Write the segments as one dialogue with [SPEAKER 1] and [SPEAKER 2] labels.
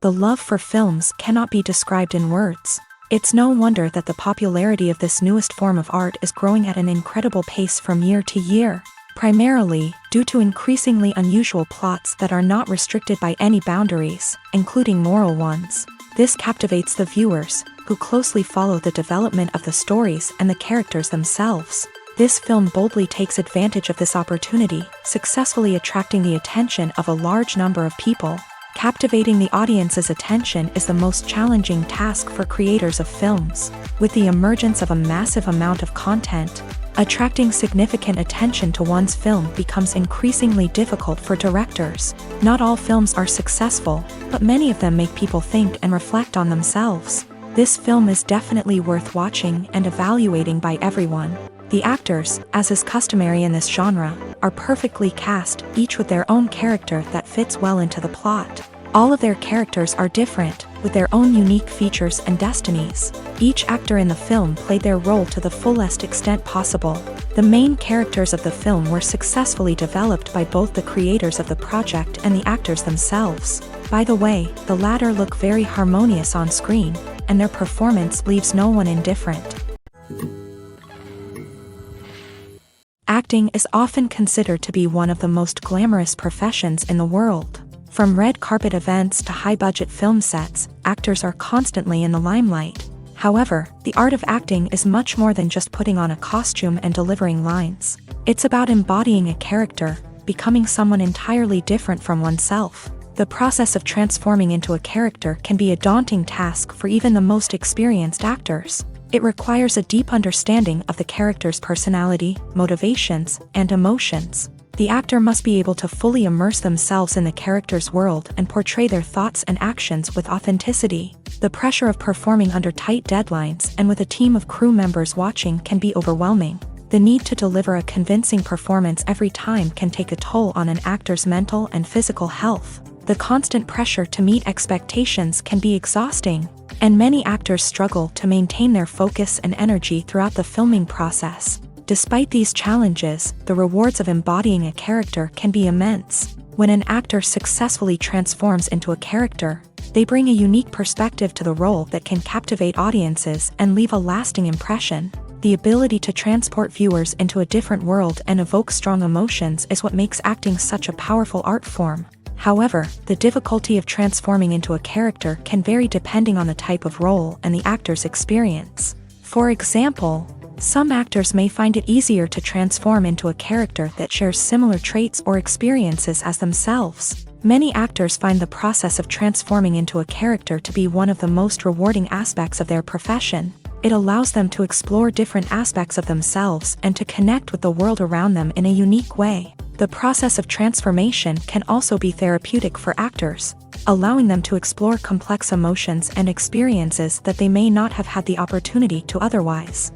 [SPEAKER 1] The love for films cannot be described in words. It's no wonder that the popularity of this newest form of art is growing at an incredible pace from year to year, primarily due to increasingly unusual plots that are not restricted by any boundaries, including moral ones. This captivates the viewers, who closely follow the development of the stories and the characters themselves. This film boldly takes advantage of this opportunity, successfully attracting the attention of a large number of people. Captivating the audience's attention is the most challenging task for creators of films. With the emergence of a massive amount of content, attracting significant attention to one's film becomes increasingly difficult for directors. Not all films are successful, but many of them make people think and reflect on themselves. This film is definitely worth watching and evaluating by everyone. The actors, as is customary in this genre, are perfectly cast, each with their own character that fits well into the plot. All of their characters are different, with their own unique features and destinies. Each actor in the film played their role to the fullest extent possible. The main characters of the film were successfully developed by both the creators of the project and the actors themselves. By the way, the latter look very harmonious on screen, and their performance leaves no one indifferent. Acting is often considered to be one of the most glamorous professions in the world. From red carpet events to high-budget film sets, actors are constantly in the limelight. However, the art of acting is much more than just putting on a costume and delivering lines. It's about embodying a character, becoming someone entirely different from oneself. The process of transforming into a character can be a daunting task for even the most experienced actors. It requires a deep understanding of the character's personality, motivations, and emotions. The actor must be able to fully immerse themselves in the character's world and portray their thoughts and actions with authenticity. The pressure of performing under tight deadlines and with a team of crew members watching can be overwhelming. The need to deliver a convincing performance every time can take a toll on an actor's mental and physical health. The constant pressure to meet expectations can be exhausting, and many actors struggle to maintain their focus and energy throughout the filming process. Despite these challenges, the rewards of embodying a character can be immense. When an actor successfully transforms into a character, they bring a unique perspective to the role that can captivate audiences and leave a lasting impression. The ability to transport viewers into a different world and evoke strong emotions is what makes acting such a powerful art form. However, the difficulty of transforming into a character can vary depending on the type of role and the actor's experience. For example, some actors may find it easier to transform into a character that shares similar traits or experiences as themselves. Many actors find the process of transforming into a character to be one of the most rewarding aspects of their profession. It allows them to explore different aspects of themselves and to connect with the world around them in a unique way. The process of transformation can also be therapeutic for actors, allowing them to explore complex emotions and experiences that they may not have had the opportunity to otherwise.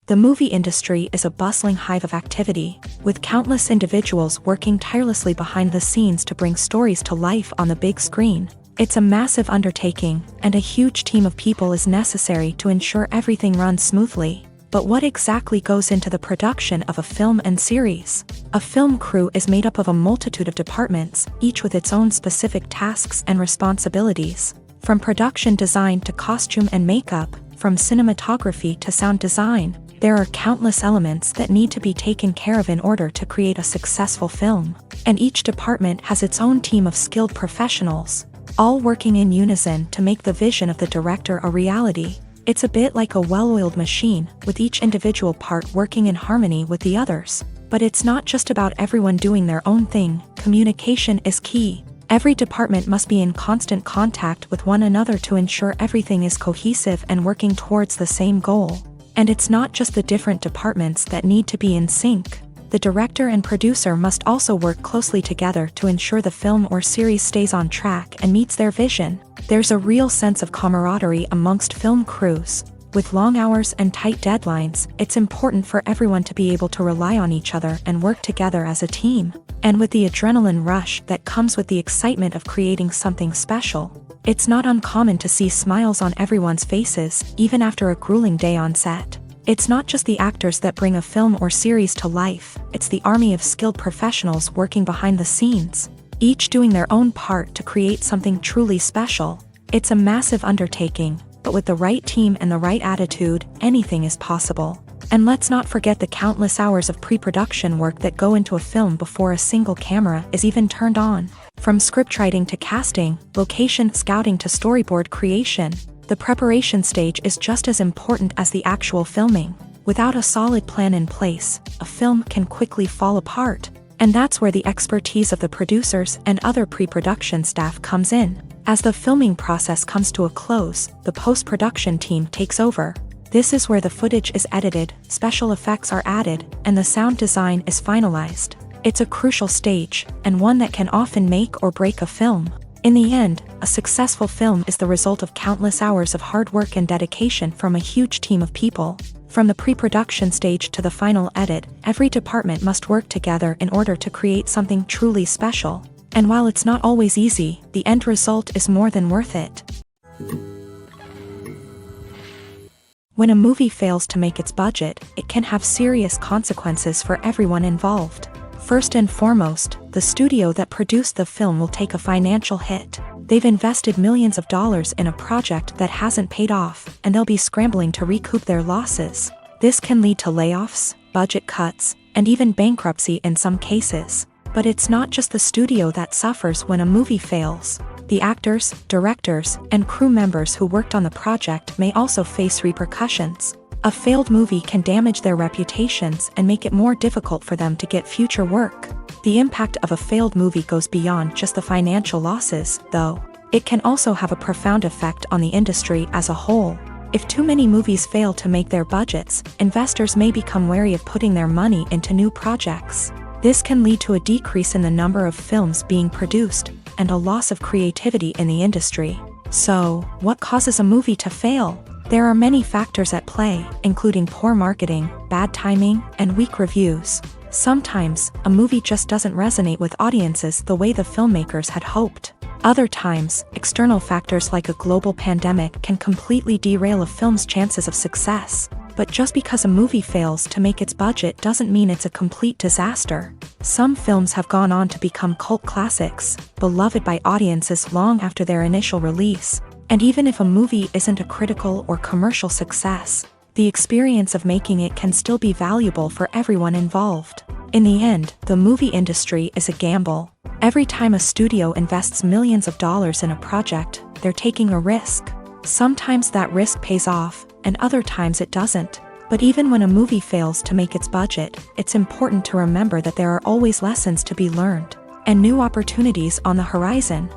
[SPEAKER 1] The movie industry is a bustling hive of activity, with countless individuals working tirelessly behind the scenes to bring stories to life on the big screen. It's a massive undertaking, and a huge team of people is necessary to ensure everything runs smoothly. But what exactly goes into the production of a film and series? A film crew is made up of a multitude of departments, each with its own specific tasks and responsibilities. From production design to costume and makeup, from cinematography to sound design, there are countless elements that need to be taken care of in order to create a successful film. And each department has its own team of skilled professionals, all working in unison to make the vision of the director a reality. It's a bit like a well-oiled machine, with each individual part working in harmony with the others. But it's not just about everyone doing their own thing. Communication is key. Every department must be in constant contact with one another to ensure everything is cohesive and working towards the same goal. And it's not just the different departments that need to be in sync. The director and producer must also work closely together to ensure the film or series stays on track and meets their vision. There's a real sense of camaraderie amongst film crews. With long hours and tight deadlines, it's important for everyone to be able to rely on each other and work together as a team. And with the adrenaline rush that comes with the excitement of creating something special, it's not uncommon to see smiles on everyone's faces, even after a grueling day on set. It's not just the actors that bring a film or series to life, it's the army of skilled professionals working behind the scenes. each doing their own part to create something truly special. It's a massive undertaking, but with the right team and the right attitude, anything is possible. And let's not forget the countless hours of pre-production work that go into a film before a single camera is even turned on. From scriptwriting to casting, location scouting to storyboard creation, the preparation stage is just as important as the actual filming. Without a solid plan in place, a film can quickly fall apart. And that's where the expertise of the producers and other pre-production staff comes in. As the filming process comes to a close, the post-production team takes over. This is where the footage is edited, special effects are added, and the sound design is finalized. It's a crucial stage, and one that can often make or break a film. In the end, a successful film is the result of countless hours of hard work and dedication from a huge team of people. From the pre-production stage to the final edit, every department must work together in order to create something truly special. And while it's not always easy, the end result is more than worth it. When a movie fails to make its budget, it can have serious consequences for everyone involved. First and foremost, the studio that produced the film will take a financial hit. They've invested millions of dollars in a project that hasn't paid off, and they'll be scrambling to recoup their losses. This can lead to layoffs, budget cuts, and even bankruptcy in some cases. But it's not just the studio that suffers when a movie fails. The actors, directors, and crew members who worked on the project may also face repercussions. A failed movie can damage their reputations and make it more difficult for them to get future work. The impact of a failed movie goes beyond just the financial losses, though. It can also have a profound effect on the industry as a whole. If too many movies fail to make their budgets, investors may become wary of putting their money into new projects. This can lead to a decrease in the number of films being produced, and a loss of creativity in the industry. So, what causes a movie to fail? There are many factors at play, including poor marketing, bad timing, and weak reviews. Sometimes, a movie just doesn't resonate with audiences the way the filmmakers had hoped. Other times, external factors like a global pandemic can completely derail a film's chances of success. But just because a movie fails to make its budget doesn't mean it's a complete disaster. Some films have gone on to become cult classics, beloved by audiences long after their initial release. And even if a movie isn't a critical or commercial success, the experience of making it can still be valuable for everyone involved. In the end, the movie industry is a gamble. Every time a studio invests millions of dollars in a project, they're taking a risk. Sometimes that risk pays off, and other times it doesn't. But even when a movie fails to make its budget, it's important to remember that there are always lessons to be learned, and new opportunities on the horizon.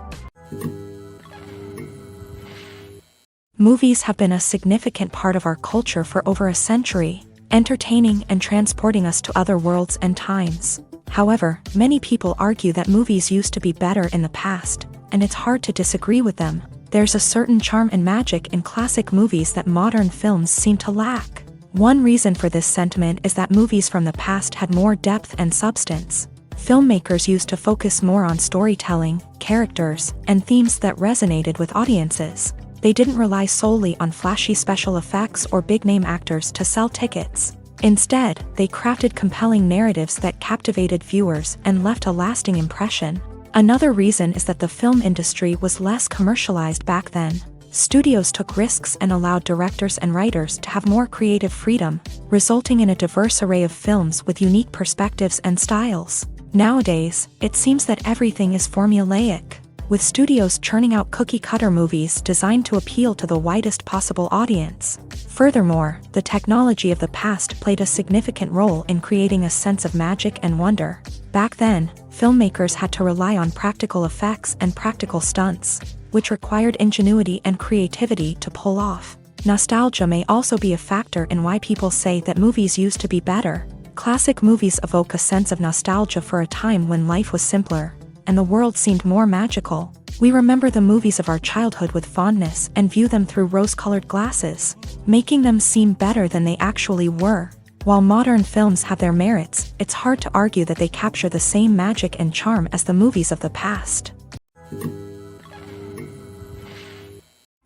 [SPEAKER 1] Movies have been a significant part of our culture for over a century, entertaining and transporting us to other worlds and times. However, many people argue that movies used to be better in the past, and it's hard to disagree with them. There's a certain charm and magic in classic movies that modern films seem to lack. One reason for this sentiment is that movies from the past had more depth and substance. Filmmakers used to focus more on storytelling, characters, and themes that resonated with audiences. They didn't rely solely on flashy special effects or big-name actors to sell tickets. Instead, they crafted compelling narratives that captivated viewers and left a lasting impression. Another reason is that the film industry was less commercialized back then. Studios took risks and allowed directors and writers to have more creative freedom, resulting in a diverse array of films with unique perspectives and styles. Nowadays, it seems that everything is formulaic, with studios churning out cookie-cutter movies designed to appeal to the widest possible audience. Furthermore, the technology of the past played a significant role in creating a sense of magic and wonder. Back then, filmmakers had to rely on practical effects and practical stunts, which required ingenuity and creativity to pull off. Nostalgia may also be a factor in why people say that movies used to be better. Classic movies evoke a sense of nostalgia for a time when life was simpler, and the world seemed more magical. We remember the movies of our childhood with fondness and view them through rose-colored glasses, making them seem better than they actually were. While modern films have their merits, it's hard to argue that they capture the same magic and charm as the movies of the past.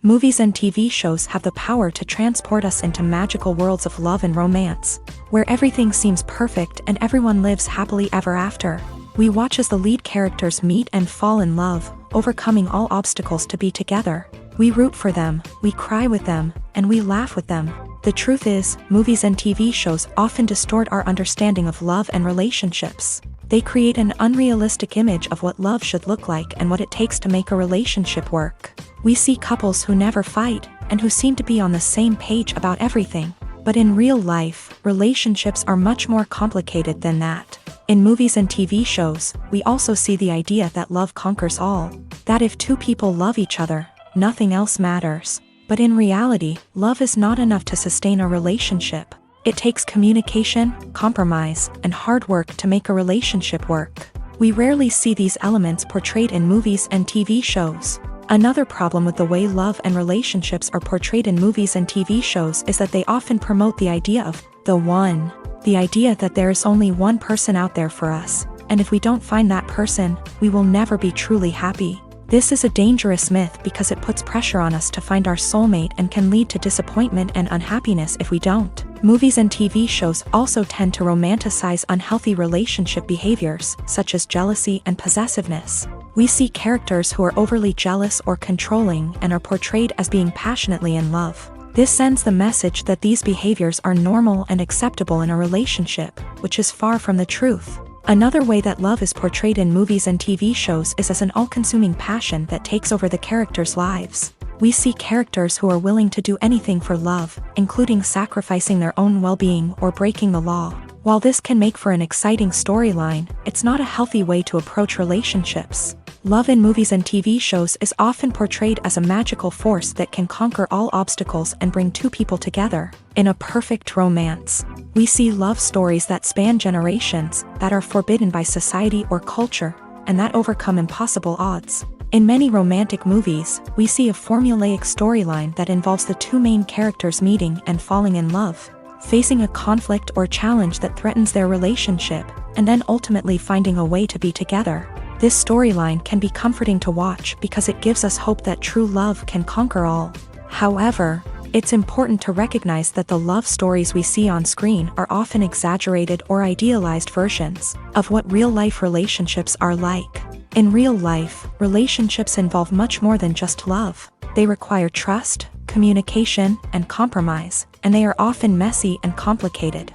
[SPEAKER 1] Movies and TV shows have the power to transport us into magical worlds of love and romance, where everything seems perfect and everyone lives happily ever after. We watch as the lead characters meet and fall in love, overcoming all obstacles to be together. We root for them, we cry with them, and we laugh with them. The truth is, movies and TV shows often distort our understanding of love and relationships. They create an unrealistic image of what love should look like and what it takes to make a relationship work. We see couples who never fight, and who seem to be on the same page about everything. But in real life, relationships are much more complicated than that. In movies and TV shows, we also see the idea that love conquers all. That if two people love each other, nothing else matters. But in reality, love is not enough to sustain a relationship. It takes communication, compromise, and hard work to make a relationship work. We rarely see these elements portrayed in movies and TV shows. Another problem with the way love and relationships are portrayed in movies and TV shows is that they often promote the idea of the one. The idea that there is only one person out there for us, and if we don't find that person, we will never be truly happy. This is a dangerous myth because it puts pressure on us to find our soulmate and can lead to disappointment and unhappiness if we don't. Movies and TV shows also tend to romanticize unhealthy relationship behaviors, such as jealousy and possessiveness. We see characters who are overly jealous or controlling and are portrayed as being passionately in love. This sends the message that these behaviors are normal and acceptable in a relationship, which is far from the truth. Another way that love is portrayed in movies and TV shows is as an all-consuming passion that takes over the characters' lives. We see characters who are willing to do anything for love, including sacrificing their own well-being or breaking the law. While this can make for an exciting storyline, it's not a healthy way to approach relationships. Love in movies and TV shows is often portrayed as a magical force that can conquer all obstacles and bring two people together. In a perfect romance, we see love stories that span generations, that are forbidden by society or culture, and that overcome impossible odds. In many romantic movies, we see a formulaic storyline that involves the two main characters meeting and falling in love, facing a conflict or challenge that threatens their relationship, and then ultimately finding a way to be together. This storyline can be comforting to watch because it gives us hope that true love can conquer all. However, it's important to recognize that the love stories we see on screen are often exaggerated or idealized versions of what real-life relationships are like. In real life, relationships involve much more than just love. They require trust, communication, and compromise, and they are often messy and complicated.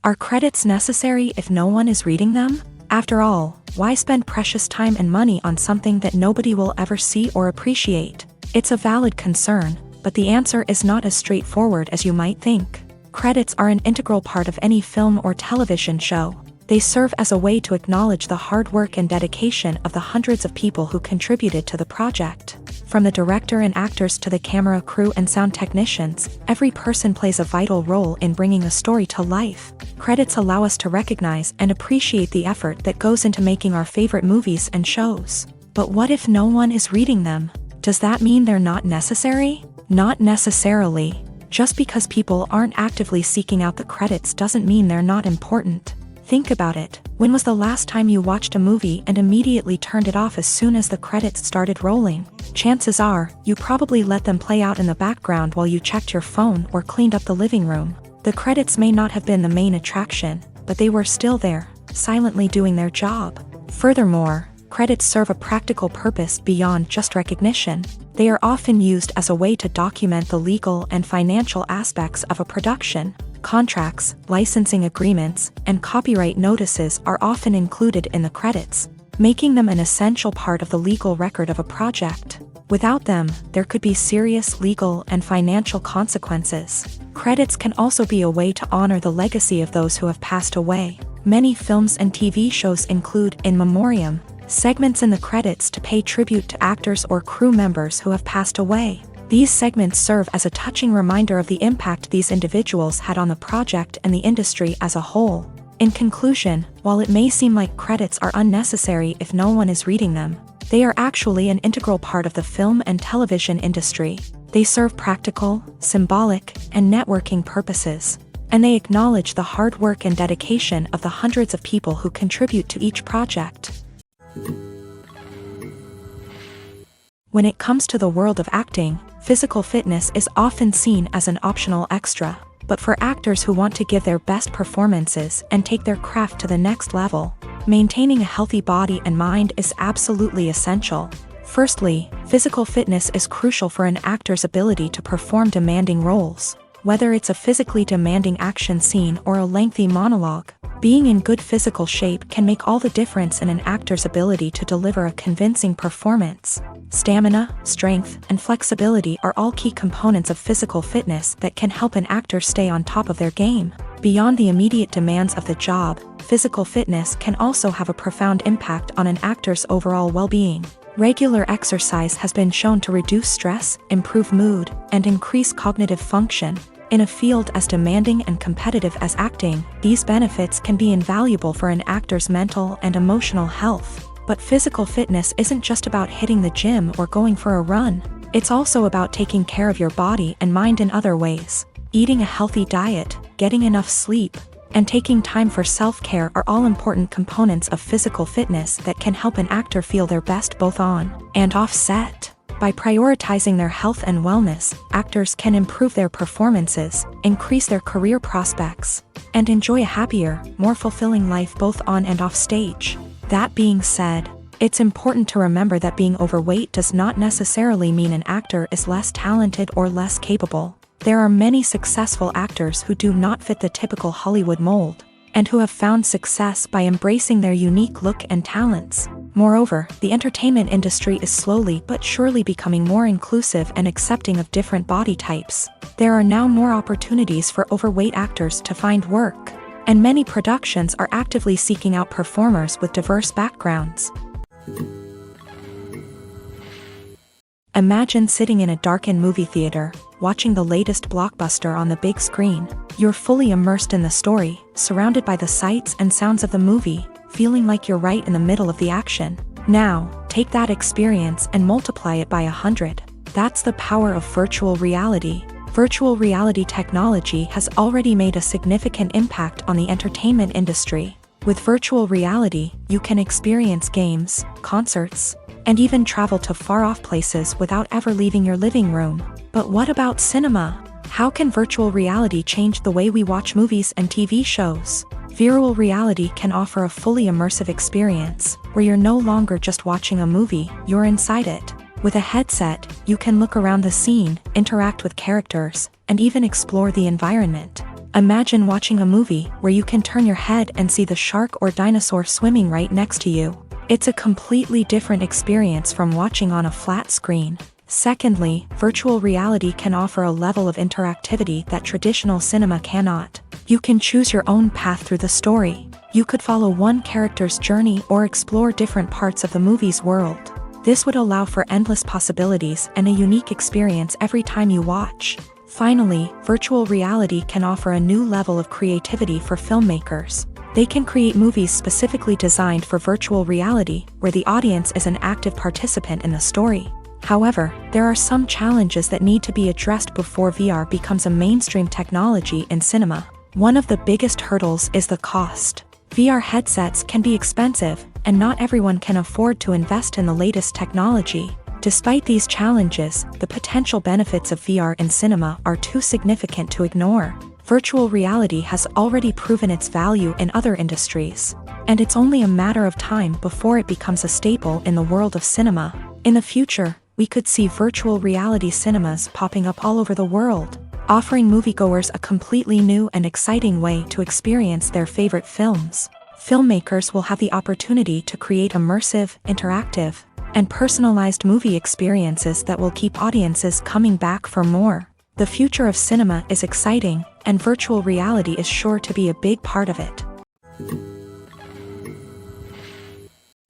[SPEAKER 1] Are credits necessary if no one is reading them? After all, why spend precious time and money on something that nobody will ever see or appreciate? It's a valid concern, but the answer is not as straightforward as you might think. Credits are an integral part of any film or television show. They serve as a way to acknowledge the hard work and dedication of the hundreds of people who contributed to the project. From the director and actors to the camera crew and sound technicians, every person plays a vital role in bringing a story to life. Credits allow us to recognize and appreciate the effort that goes into making our favorite movies and shows. But what if no one is reading them? Does that mean they're not necessary? Not necessarily. Just because people aren't actively seeking out the credits doesn't mean they're not important. Think about it. When was the last time you watched a movie and immediately turned it off as soon as the credits started rolling? Chances are, you probably let them play out in the background while you checked your phone or cleaned up the living room. The credits may not have been the main attraction, but they were still there, silently doing their job. Furthermore, credits serve a practical purpose beyond just recognition. They are often used as a way to document the legal and financial aspects of a production. Contracts, licensing agreements, and copyright notices are often included in the credits, making them an essential part of the legal record of a project. Without them, there could be serious legal and financial consequences. Credits can also be a way to honor the legacy of those who have passed away. Many films and TV shows include in memoriam segments in the credits to pay tribute to actors or crew members who have passed away. These segments serve as a touching reminder of the impact these individuals had on the project and the industry as a whole. In conclusion, while it may seem like credits are unnecessary if no one is reading them, they are actually an integral part of the film and television industry. They serve practical, symbolic, and networking purposes, and they acknowledge the hard work and dedication of the hundreds of people who contribute to each project. When it comes to the world of acting, physical fitness is often seen as an optional extra. But for actors who want to give their best performances and take their craft to the next level, maintaining a healthy body and mind is absolutely essential. Firstly, physical fitness is crucial for an actor's ability to perform demanding roles. Whether it's a physically demanding action scene or a lengthy monologue, being in good physical shape can make all the difference in an actor's ability to deliver a convincing performance. Stamina, strength, and flexibility are all key components of physical fitness that can help an actor stay on top of their game. Beyond the immediate demands of the job, physical fitness can also have a profound impact on an actor's overall well-being. Regular exercise has been shown to reduce stress, improve mood, and increase cognitive function. In a field as demanding and competitive as acting, these benefits can be invaluable for an actor's mental and emotional health. But physical fitness isn't just about hitting the gym or going for a run. It's also about taking care of your body and mind in other ways. Eating a healthy diet, getting enough sleep, and taking time for self-care are all important components of physical fitness that can help an actor feel their best both on and off set. By prioritizing their health and wellness, actors can improve their performances, increase their career prospects, and enjoy a happier, more fulfilling life both on and off stage. That being said, it's important to remember that being overweight does not necessarily mean an actor is less talented or less capable. There are many successful actors who do not fit the typical Hollywood mold, and who have found success by embracing their unique look and talents. Moreover, the entertainment industry is slowly but surely becoming more inclusive and accepting of different body types. There are now more opportunities for overweight actors to find work, and many productions are actively seeking out performers with diverse backgrounds. Imagine sitting in a darkened movie theater, watching the latest blockbuster on the big screen. You're fully immersed in the story, surrounded by the sights and sounds of the movie, feeling like you're right in the middle of the action. Now, take that experience and multiply it by 100. That's the power of virtual reality. Virtual reality technology has already made a significant impact on the entertainment industry. With virtual reality, you can experience games, concerts, and even travel to far-off places without ever leaving your living room. But what about cinema? How can virtual reality change the way we watch movies and TV shows? Virtual reality can offer a fully immersive experience, where you're no longer just watching a movie, you're inside it. With a headset, you can look around the scene, interact with characters, and even explore the environment. Imagine watching a movie where you can turn your head and see the shark or dinosaur swimming right next to you. It's a completely different experience from watching on a flat screen. Secondly, virtual reality can offer a level of interactivity that traditional cinema cannot. You can choose your own path through the story. You could follow one character's journey or explore different parts of the movie's world. This would allow for endless possibilities and a unique experience every time you watch. Finally, virtual reality can offer a new level of creativity for filmmakers. They can create movies specifically designed for virtual reality, where the audience is an active participant in the story. However, there are some challenges that need to be addressed before VR becomes a mainstream technology in cinema. One of the biggest hurdles is the cost. VR headsets can be expensive, and not everyone can afford to invest in the latest technology. Despite these challenges, the potential benefits of VR in cinema are too significant to ignore. Virtual reality has already proven its value in other industries, and it's only a matter of time before it becomes a staple in the world of cinema. In the future, we could see virtual reality cinemas popping up all over the world, offering moviegoers a completely new and exciting way to experience their favorite films. Filmmakers will have the opportunity to create immersive, interactive, and personalized movie experiences that will keep audiences coming back for more. The future of cinema is exciting, and virtual reality is sure to be a big part of it.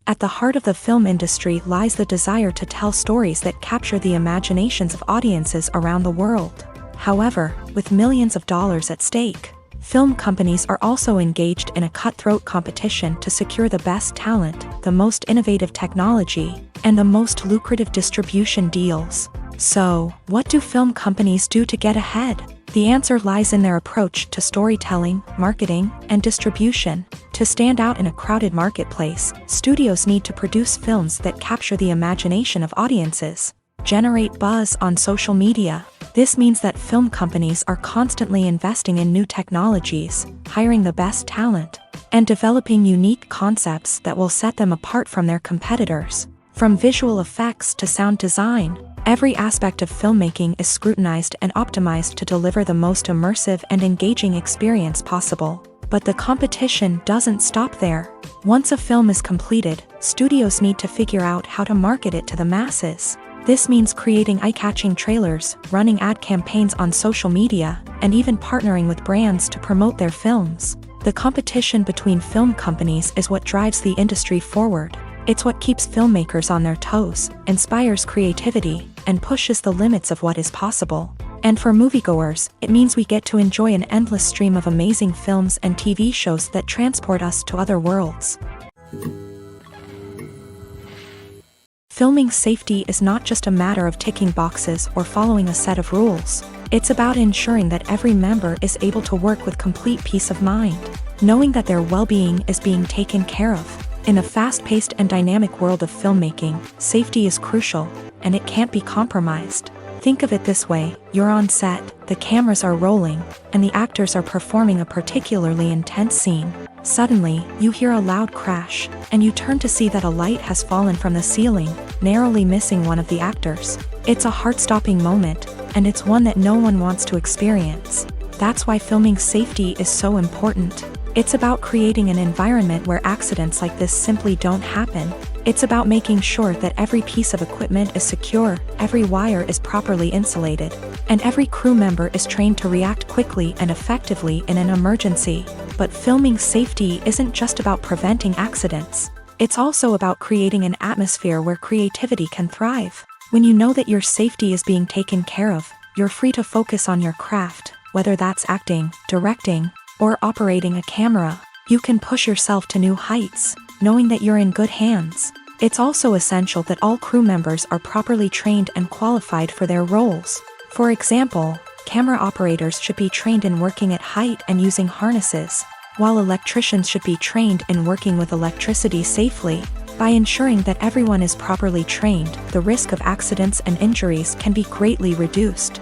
[SPEAKER 1] At the heart of the film industry lies the desire to tell stories that capture the imaginations of audiences around the world. However, with millions of dollars at stake, film companies are also engaged in a cutthroat competition to secure the best talent, the most innovative technology, and the most lucrative distribution deals. So, what do film companies do to get ahead? The answer lies in their approach to storytelling, marketing, and distribution. To stand out in a crowded marketplace, studios need to produce films that capture the imagination of audiences, generate buzz on social media. This means that film companies are constantly investing in new technologies, hiring the best talent, and developing unique concepts that will set them apart from their competitors. From visual effects to sound design, every aspect of filmmaking is scrutinized and optimized to deliver the most immersive and engaging experience possible. But the competition doesn't stop there. Once a film is completed, studios need to figure out how to market it to the masses. This means creating eye-catching trailers, running ad campaigns on social media, and even partnering with brands to promote their films. The competition between film companies is what drives the industry forward. It's what keeps filmmakers on their toes, inspires creativity, and pushes the limits of what is possible. And for moviegoers, it means we get to enjoy an endless stream of amazing films and TV shows that transport us to other worlds. Filming safety is not just a matter of ticking boxes or following a set of rules. It's about ensuring that every member is able to work with complete peace of mind, knowing that their well-being is being taken care of. In a fast-paced and dynamic world of filmmaking, safety is crucial, and it can't be compromised. Think of it this way: you're on set, the cameras are rolling, and the actors are performing a particularly intense scene. Suddenly, you hear a loud crash, and you turn to see that a light has fallen from the ceiling, narrowly missing one of the actors. It's a heart-stopping moment, and it's one that no one wants to experience. That's why filming safety is so important. It's about creating an environment where accidents like this simply don't happen. It's about making sure that every piece of equipment is secure, every wire is properly insulated, and every crew member is trained to react quickly and effectively in an emergency. But filming safety isn't just about preventing accidents. It's also about creating an atmosphere where creativity can thrive. When you know that your safety is being taken care of, you're free to focus on your craft, whether that's acting, directing, or operating a camera. You can push yourself to new heights, knowing that you're in good hands. It's also essential that all crew members are properly trained and qualified for their roles. For example, camera operators should be trained in working at height and using harnesses, while electricians should be trained in working with electricity safely. By ensuring that everyone is properly trained, the risk of accidents and injuries can be greatly reduced.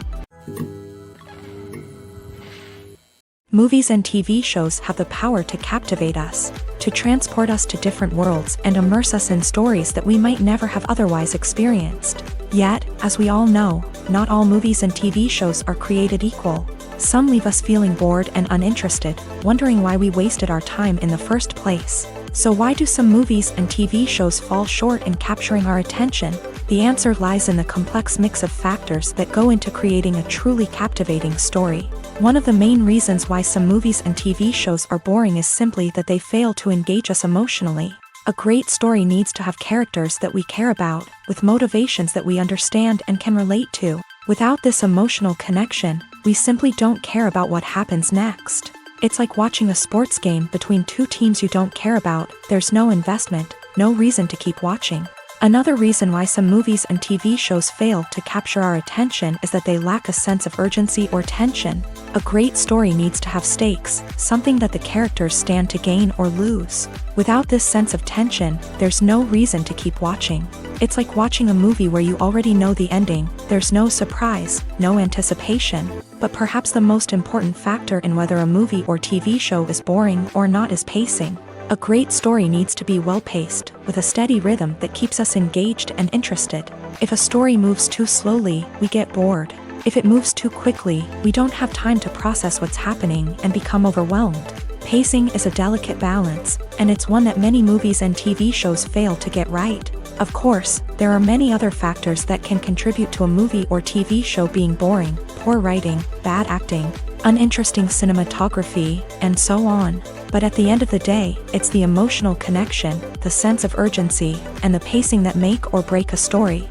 [SPEAKER 1] Movies and TV shows have the power to captivate us, to transport us to different worlds and immerse us in stories that we might never have otherwise experienced. Yet, as we all know, not all movies and TV shows are created equal. Some leave us feeling bored and uninterested, wondering why we wasted our time in the first place. So why do some movies and TV shows fall short in capturing our attention? The answer lies in the complex mix of factors that go into creating a truly captivating story. One of the main reasons why some movies and TV shows are boring is simply that they fail to engage us emotionally. A great story needs to have characters that we care about, with motivations that we understand and can relate to. Without this emotional connection, we simply don't care about what happens next. It's like watching a sports game between two teams you don't care about. There's no investment, no reason to keep watching. Another reason why some movies and TV shows fail to capture our attention is that they lack a sense of urgency or tension. A great story needs to have stakes, something that the characters stand to gain or lose. Without this sense of tension, there's no reason to keep watching. It's like watching a movie where you already know the ending. There's no surprise, no anticipation. But perhaps the most important factor in whether a movie or TV show is boring or not is pacing. A great story needs to be well-paced, with a steady rhythm that keeps us engaged and interested. If a story moves too slowly, we get bored. If it moves too quickly, we don't have time to process what's happening and become overwhelmed. Pacing is a delicate balance, and it's one that many movies and TV shows fail to get right. Of course, there are many other factors that can contribute to a movie or TV show being boring: poor writing, bad acting, uninteresting cinematography, and so on. But at the end of the day, it's the emotional connection, the sense of urgency, and the pacing that make or break a story.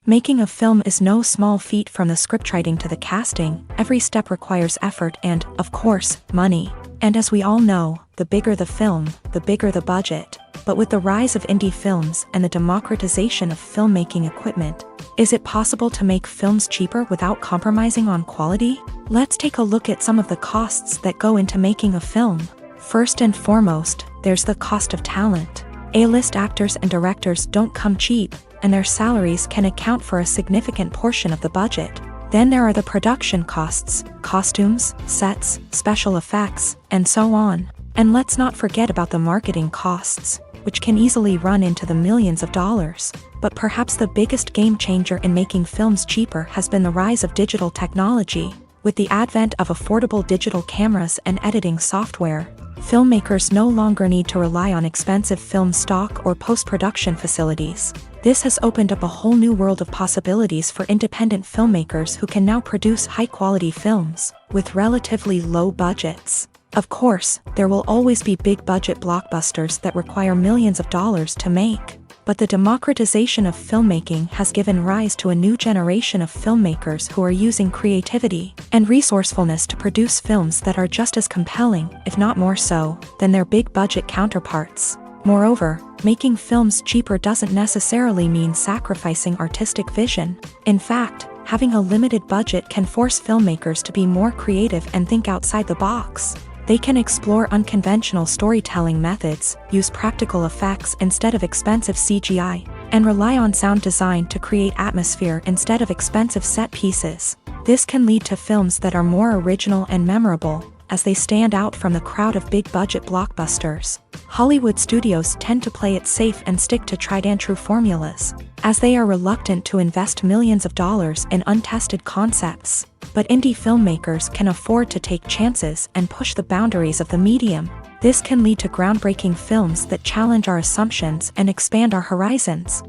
[SPEAKER 1] Making a film is no small feat. From the scriptwriting to the casting, every step requires effort and, of course, money. And as we all know, the bigger the film, the bigger the budget. But with the rise of indie films and the democratization of filmmaking equipment, is it possible to make films cheaper without compromising on quality? Let's take a look at some of the costs that go into making a film. First and foremost, there's the cost of talent. A-list actors and directors don't come cheap, and their salaries can account for a significant portion of the budget. Then there are the production costs, costumes, sets, special effects, and so on. And let's not forget about the marketing costs, which can easily run into the millions of dollars. But perhaps the biggest game changer in making films cheaper has been the rise of digital technology. With the advent of affordable digital cameras and editing software, filmmakers no longer need to rely on expensive film stock or post-production facilities. This has opened up a whole new world of possibilities for independent filmmakers who can now produce high-quality films with relatively low budgets. Of course, there will always be big-budget blockbusters that require millions of dollars to make. But the democratization of filmmaking has given rise to a new generation of filmmakers who are using creativity and resourcefulness to produce films that are just as compelling, if not more so, than their big-budget counterparts. Moreover, making films cheaper doesn't necessarily mean sacrificing artistic vision. In fact, having a limited budget can force filmmakers to be more creative and think outside the box. They can explore unconventional storytelling methods, use practical effects instead of expensive CGI, and rely on sound design to create atmosphere instead of expensive set pieces. This can lead to films that are more original and memorable, as they stand out from the crowd of big-budget blockbusters. Hollywood studios tend to play it safe and stick to tried-and-true formulas, as they are reluctant to invest millions of dollars in untested concepts. But indie filmmakers can afford to take chances and push the boundaries of the medium. This can lead to groundbreaking films that challenge our assumptions and expand our horizons.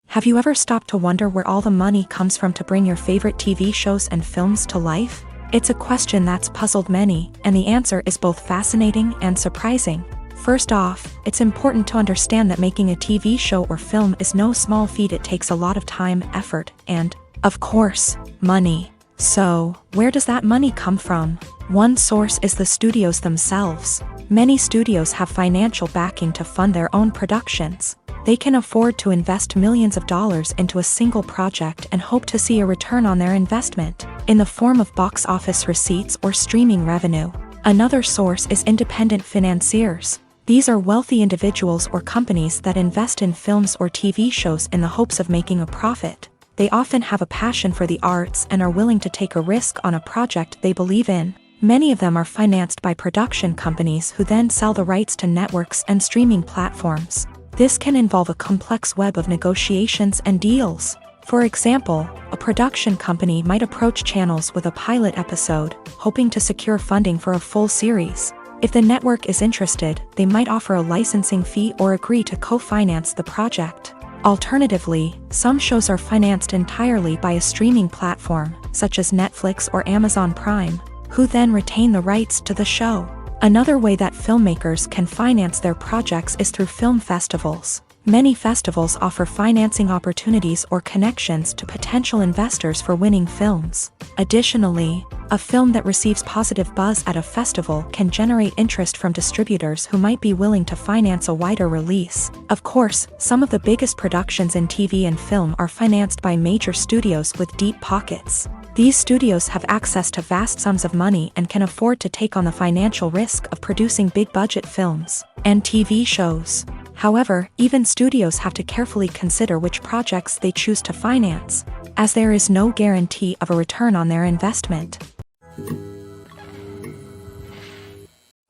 [SPEAKER 1] Have you ever stopped to wonder where all the money comes from to bring your favorite TV shows and films to life? It's a question that's puzzled many, and the answer is both fascinating and surprising. First off, it's important to understand that making a TV show or film is no small feat. It takes a lot of time, effort, and, of course, money. So, where does that money come from? One source is the studios themselves. Many studios have financial backing to fund their own productions. They can afford to invest millions of dollars into a single project and hope to see a return on their investment, in the form of box office receipts or streaming revenue. Another source is independent financiers. These are wealthy individuals or companies that invest in films or TV shows in the hopes of making a profit. They often have a passion for the arts and are willing to take a risk on a project they believe in. Many of them are financed by production companies who then sell the rights to networks and streaming platforms. This can involve a complex web of negotiations and deals. For example, a production company might approach channels with a pilot episode, hoping to secure funding for a full series. If the network is interested, they might offer a licensing fee or agree to co-finance the project. Alternatively, some shows are financed entirely by a streaming platform, such as Netflix or Amazon Prime, who then retain the rights to the show. Another way that filmmakers can finance their projects is through film festivals. Many festivals offer financing opportunities or connections to potential investors for winning films. Additionally, a film that receives positive buzz at a festival can generate interest from distributors who might be willing to finance a wider release. Of course, some of the biggest productions in TV and film are financed by major studios with deep pockets. These studios have access to vast sums of money and can afford to take on the financial risk of producing big-budget films and TV shows. However, even studios have to carefully consider which projects they choose to finance, as there is no guarantee of a return on their investment.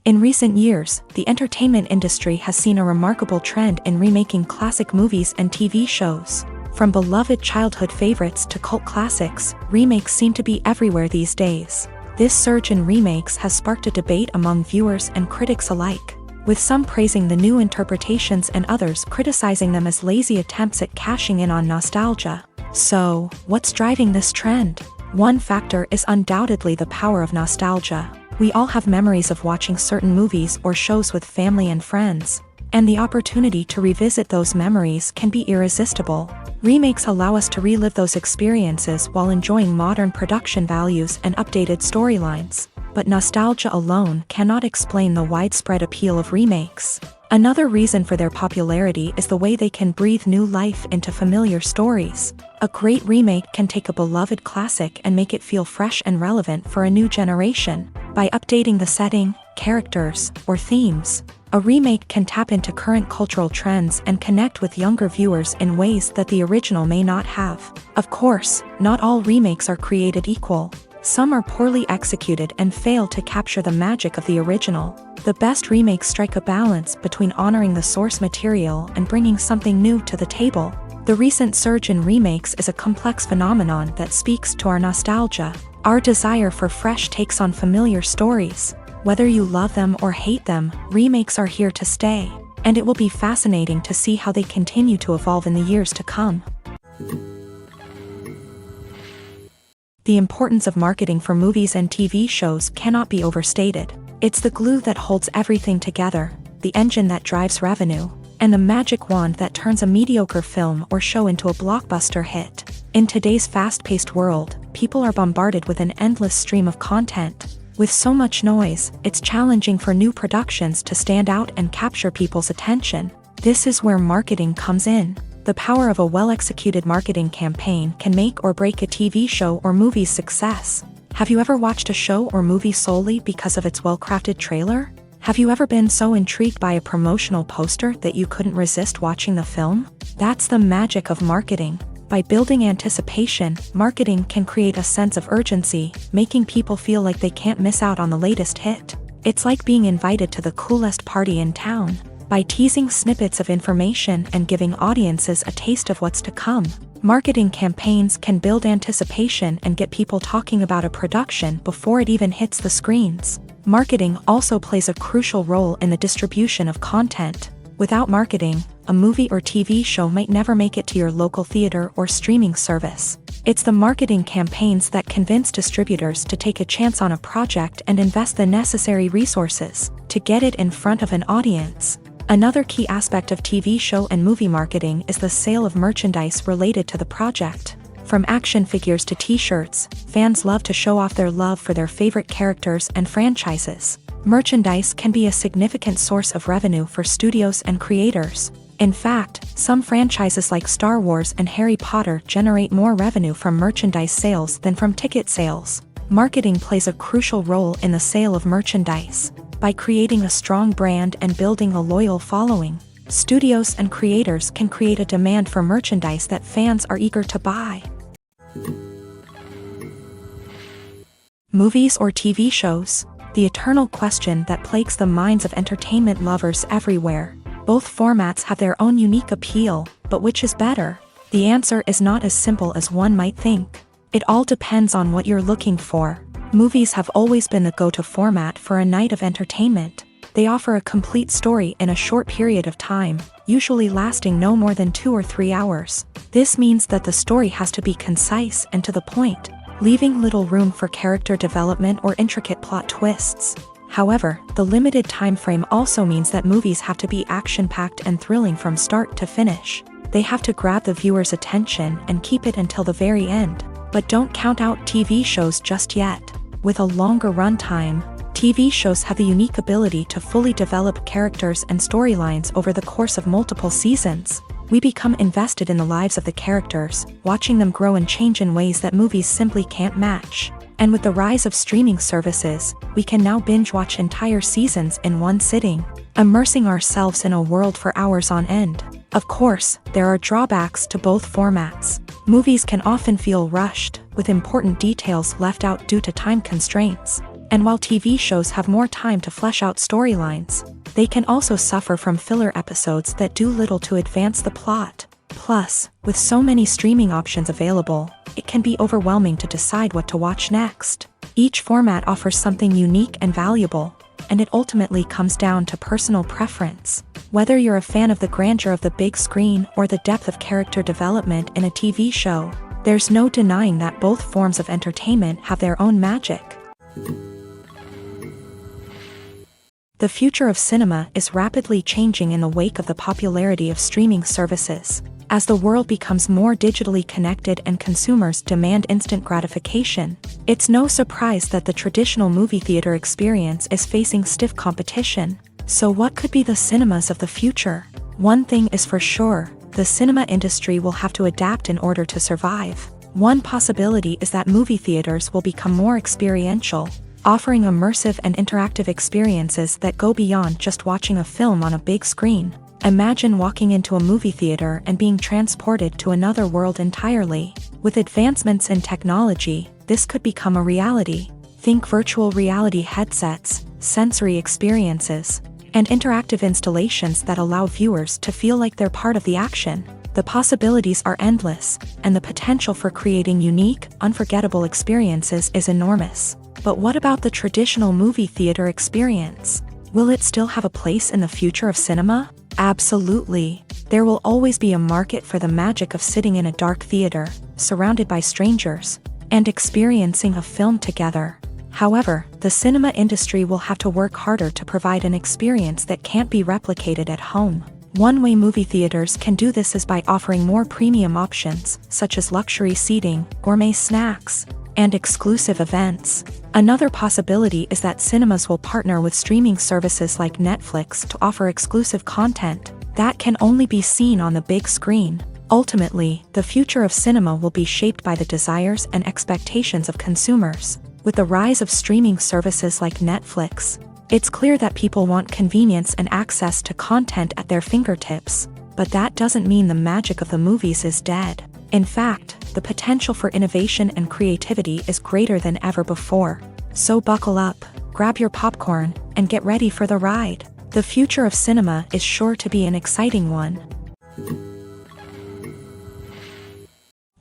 [SPEAKER 1] In recent years, the entertainment industry has seen a remarkable trend in remaking classic movies and TV shows. From beloved childhood favorites to cult classics, remakes seem to be everywhere these days. This surge in remakes has sparked a debate among viewers and critics alike, with some praising the new interpretations and others criticizing them as lazy attempts at cashing in on nostalgia. So, what's driving this trend? One factor is undoubtedly the power of nostalgia. We all have memories of watching certain movies or shows with family and friends, and the opportunity to revisit those memories can be irresistible. Remakes allow us to relive those experiences while enjoying modern production values and updated storylines. But nostalgia alone cannot explain the widespread appeal of remakes. Another reason for their popularity is the way they can breathe new life into familiar stories. A great remake can take a beloved classic and make it feel fresh and relevant for a new generation. By updating the setting, characters, or themes. A remake can tap into current cultural trends and connect with younger viewers in ways that the original may not have. Of course, not all remakes are created equal. Some are poorly executed and fail to capture the magic of the original. The best remakes strike a balance between honoring the source material and bringing something new to the table. The recent surge in remakes is a complex phenomenon that speaks to our nostalgia, our desire for fresh takes on familiar stories. Whether you love them or hate them, remakes are here to stay, and it will be fascinating to see how they continue to evolve in the years to come. The importance of marketing for movies and TV shows cannot be overstated. It's the glue that holds everything together, the engine that drives revenue, and the magic wand that turns a mediocre film or show into a blockbuster hit. In today's fast-paced world, people are bombarded with an endless stream of content. With so much noise, it's challenging for new productions to stand out and capture people's attention. This is where marketing comes in. The power of a well-executed marketing campaign can make or break a TV show or movie's success. Have you ever watched a show or movie solely because of its well-crafted trailer? Have you ever been so intrigued by a promotional poster that you couldn't resist watching the film? That's the magic of marketing. By building anticipation, marketing can create a sense of urgency, making people feel like they can't miss out on the latest hit. It's like being invited to the coolest party in town. By teasing snippets of information and giving audiences a taste of what's to come, marketing campaigns can build anticipation and get people talking about a production before it even hits the screens. Marketing also plays a crucial role in the distribution of content. Without marketing, a movie or TV show might never make it to your local theater or streaming service. It's the marketing campaigns that convince distributors to take a chance on a project and invest the necessary resources to get it in front of an audience. Another key aspect of TV show and movie marketing is the sale of merchandise related to the project. From action figures to t-shirts, fans love to show off their love for their favorite characters and franchises. Merchandise can be a significant source of revenue for studios and creators. In fact, some franchises like Star Wars and Harry Potter generate more revenue from merchandise sales than from ticket sales. Marketing plays a crucial role in the sale of merchandise. By creating a strong brand and building a loyal following, studios and creators can create a demand for merchandise that fans are eager to buy. Movies or TV shows? The eternal question that plagues the minds of entertainment lovers everywhere. Both formats have their own unique appeal, but which is better? The answer is not as simple as one might think. It all depends on what you're looking for. Movies have always been the go-to format for a night of entertainment. They offer a complete story in a short period of time, usually lasting no more than 2 or 3 hours. This means that the story has to be concise and to the point, leaving little room for character development or intricate plot twists. However, the limited time frame also means that movies have to be action-packed and thrilling from start to finish. They have to grab the viewer's attention and keep it until the very end. But don't count out TV shows just yet. With a longer runtime, TV shows have the unique ability to fully develop characters and storylines over the course of multiple seasons. We become invested in the lives of the characters, watching them grow and change in ways that movies simply can't match. And with the rise of streaming services, we can now binge-watch entire seasons in one sitting, immersing ourselves in a world for hours on end. Of course, there are drawbacks to both formats. Movies can often feel rushed, with important details left out due to time constraints. And while TV shows have more time to flesh out storylines, they can also suffer from filler episodes that do little to advance the plot. Plus, with so many streaming options available, it can be overwhelming to decide what to watch next. Each format offers something unique and valuable, and it ultimately comes down to personal preference. Whether you're a fan of the grandeur of the big screen or the depth of character development in a TV show, there's no denying that both forms of entertainment have their own magic. The future of cinema is rapidly changing in the wake of the popularity of streaming services. As the world becomes more digitally connected and consumers demand instant gratification, it's no surprise that the traditional movie theater experience is facing stiff competition. So what could be the cinemas of the future? One thing is for sure, the cinema industry will have to adapt in order to survive. One possibility is that movie theaters will become more experiential. offering immersive and interactive experiences that go beyond just watching a film on a big screen. Imagine walking into a movie theater and being transported to another world entirely. With advancements in technology, this could become a reality. Think virtual reality headsets, sensory experiences, and interactive installations that allow viewers to feel like they're part of the action. The possibilities are endless, and the potential for creating unique, unforgettable experiences is enormous. But what about the traditional movie theater experience? Will it still have a place in the future of cinema? Absolutely. There will always be a market for the magic of sitting in a dark theater, surrounded by strangers, and experiencing a film together. However, the cinema industry will have to work harder to provide an experience that can't be replicated at home. One way movie theaters can do this is by offering more premium options, such as luxury seating, gourmet snacks, and exclusive events. Another possibility is that cinemas will partner with streaming services like Netflix to offer exclusive content that can only be seen on the big screen. Ultimately, the future of cinema will be shaped by the desires and expectations of consumers. With the rise of streaming services like Netflix, it's clear that people want convenience and access to content at their fingertips. But that doesn't mean the magic of the movies is dead. In fact, the potential for innovation and creativity is greater than ever before. So buckle up, grab your popcorn, and get ready for the ride. The future of cinema is sure to be an exciting one.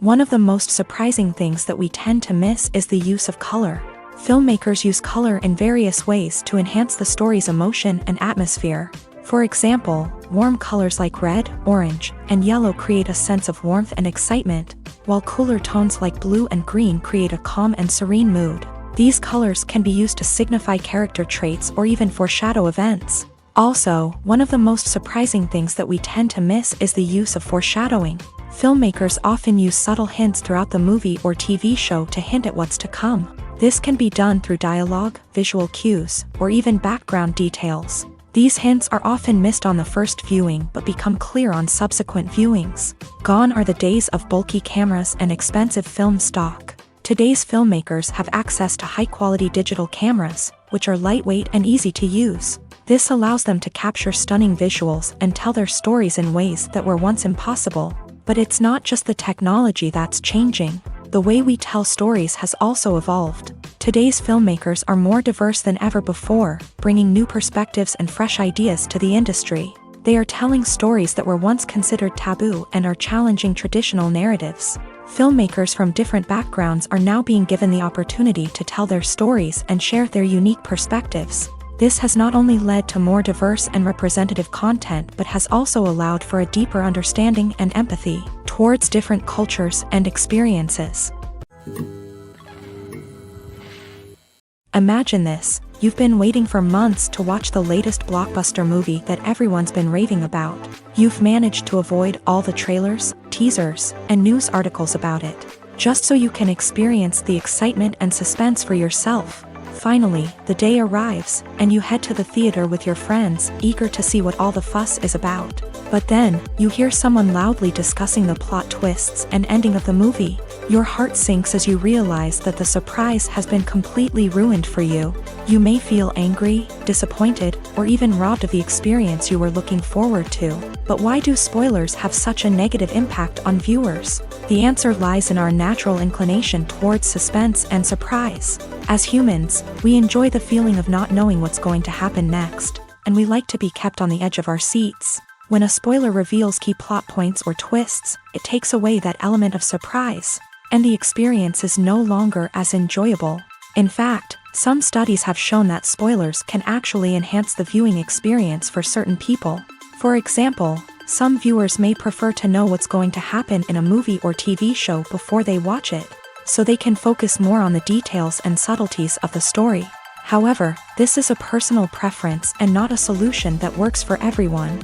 [SPEAKER 1] One of the most surprising things that we tend to miss is the use of color. Filmmakers use color in various ways to enhance the story's emotion and atmosphere. For example, warm colors like red, orange, and yellow create a sense of warmth and excitement, while cooler tones like blue and green create a calm and serene mood. These colors can be used to signify character traits or even foreshadow events. Also, one of the most surprising things that we tend to miss is the use of foreshadowing. Filmmakers often use subtle hints throughout the movie or TV show to hint at what's to come. This can be done through dialogue, visual cues, or even background details. These hints are often missed on the first viewing but become clear on subsequent viewings. Gone are the days of bulky cameras and expensive film stock. Today's filmmakers have access to high-quality digital cameras, which are lightweight and easy to use. This allows them to capture stunning visuals and tell their stories in ways that were once impossible. But it's not just the technology that's changing. The way we tell stories has also evolved. Today's filmmakers are more diverse than ever before, bringing new perspectives and fresh ideas to the industry. They are telling stories that were once considered taboo and are challenging traditional narratives. Filmmakers from different backgrounds are now being given the opportunity to tell their stories and share their unique perspectives. This has not only led to more diverse and representative content but has also allowed for a deeper understanding and empathy towards different cultures and experiences. Imagine this: you've been waiting for months to watch the latest blockbuster movie that everyone's been raving about. You've managed to avoid all the trailers, teasers, and news articles about it, just so you can experience the excitement and suspense for yourself. Finally, the day arrives, and you head to the theater with your friends, eager to see what all the fuss is about. But then, you hear someone loudly discussing the plot twists and ending of the movie. Your heart sinks as you realize that the surprise has been completely ruined for you. You may feel angry, disappointed, or even robbed of the experience you were looking forward to. But why do spoilers have such a negative impact on viewers? The answer lies in our natural inclination towards suspense and surprise. As humans, we enjoy the feeling of not knowing what's going to happen next, and we like to be kept on the edge of our seats. When a spoiler reveals key plot points or twists, it takes away that element of surprise, and the experience is no longer as enjoyable. In fact, some studies have shown that spoilers can actually enhance the viewing experience for certain people. For example, some viewers may prefer to know what's going to happen in a movie or TV show before they watch it, so they can focus more on the details and subtleties of the story. However, this is a personal preference and not a solution that works for everyone.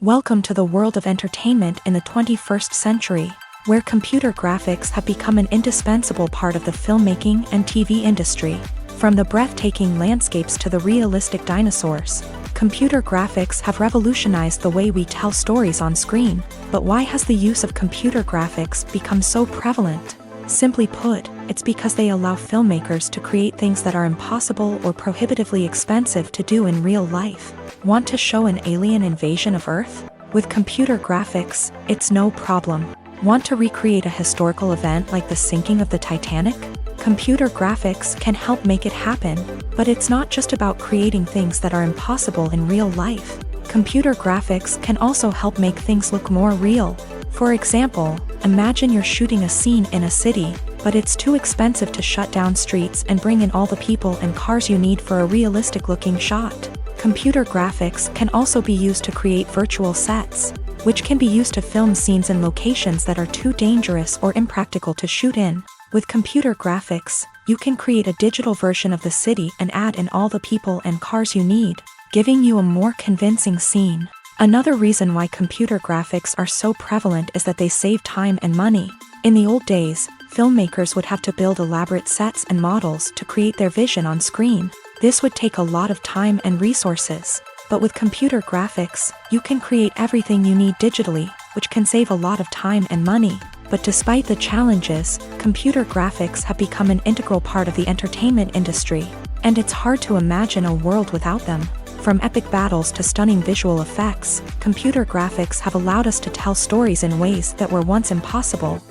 [SPEAKER 1] Welcome to the world of entertainment in the 21st century, where computer graphics have become an indispensable part of the filmmaking and TV industry. From the breathtaking landscapes to the realistic dinosaurs, computer graphics have revolutionized the way we tell stories on screen. But why has the use of computer graphics become so prevalent? Simply put, it's because they allow filmmakers to create things that are impossible or prohibitively expensive to do in real life. Want to show an alien invasion of Earth? With computer graphics, it's no problem. Want to recreate a historical event like the sinking of the Titanic? Computer graphics can help make it happen, but it's not just about creating things that are impossible in real life. Computer graphics can also help make things look more real. For example, imagine you're shooting a scene in a city, but it's too expensive to shut down streets and bring in all the people and cars you need for a realistic-looking shot. Computer graphics can also be used to create virtual sets, which can be used to film scenes in locations that are too dangerous or impractical to shoot in. With computer graphics, you can create a digital version of the city and add in all the people and cars you need, giving you a more convincing scene. Another reason why computer graphics are so prevalent is that they save time and money. In the old days, filmmakers would have to build elaborate sets and models to create their vision on screen. This would take a lot of time and resources. But with computer graphics, you can create everything you need digitally, which can save a lot of time and money. But despite the challenges, computer graphics have become an integral part of the entertainment industry, and it's hard to imagine a world without them. From epic battles to stunning visual effects, computer graphics have allowed us to tell stories in ways that were once impossible.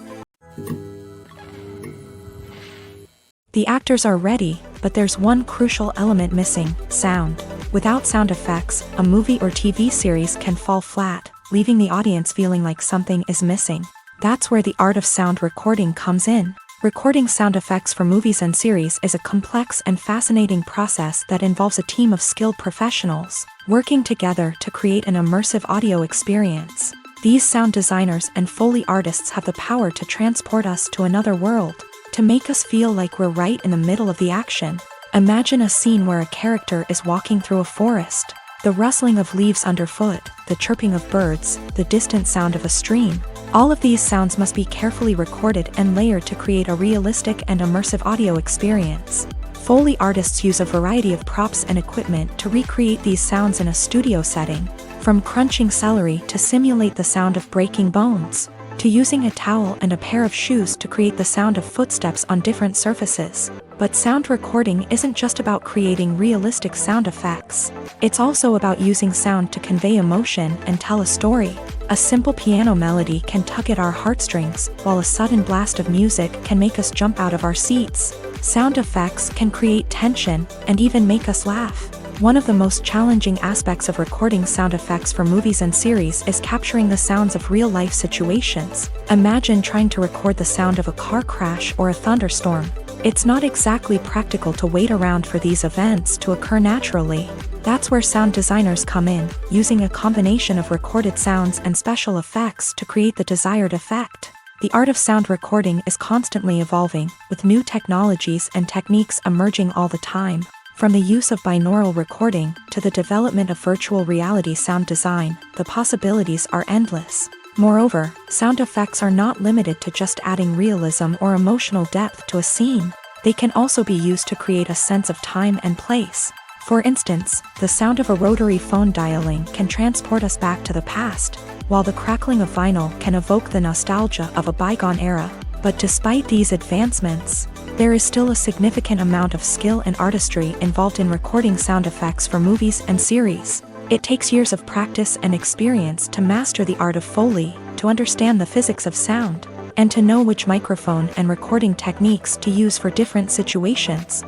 [SPEAKER 1] The actors are ready, but there's one crucial element missing: sound. Without sound effects, a movie or TV series can fall flat, leaving the audience feeling like something is missing. That's where the art of sound recording comes in. Recording sound effects for movies and series is a complex and fascinating process that involves a team of skilled professionals working together to create an immersive audio experience. These sound designers and Foley artists have the power to transport us to another world, to make us feel like we're right in the middle of the action. Imagine a scene where a character is walking through a forest. The rustling of leaves underfoot, the chirping of birds, the distant sound of a stream. All of these sounds must be carefully recorded and layered to create a realistic and immersive audio experience. Foley artists use a variety of props and equipment to recreate these sounds in a studio setting, from crunching celery to simulate the sound of breaking bones, to using a towel and a pair of shoes to create the sound of footsteps on different surfaces. But sound recording isn't just about creating realistic sound effects. It's also about using sound to convey emotion and tell a story. A simple piano melody can tug at our heartstrings, while a sudden blast of music can make us jump out of our seats. Sound effects can create tension and even make us laugh. One of the most challenging aspects of recording sound effects for movies and series is capturing the sounds of real-life situations. Imagine trying to record the sound of a car crash or a thunderstorm. It's not exactly practical to wait around for these events to occur naturally. That's where sound designers come in, using a combination of recorded sounds and special effects to create the desired effect. The art of sound recording is constantly evolving, with new technologies and techniques emerging all the time. From the use of binaural recording to the development of virtual reality sound design, the possibilities are endless. Moreover, sound effects are not limited to just adding realism or emotional depth to a scene. They can also be used to create a sense of time and place. For instance, the sound of a rotary phone dialing can transport us back to the past, while the crackling of vinyl can evoke the nostalgia of a bygone era. But despite these advancements, there is still a significant amount of skill and artistry involved in recording sound effects for movies and series. It takes years of practice and experience to master the art of Foley, to understand the physics of sound, and to know which microphone and recording techniques to use for different situations.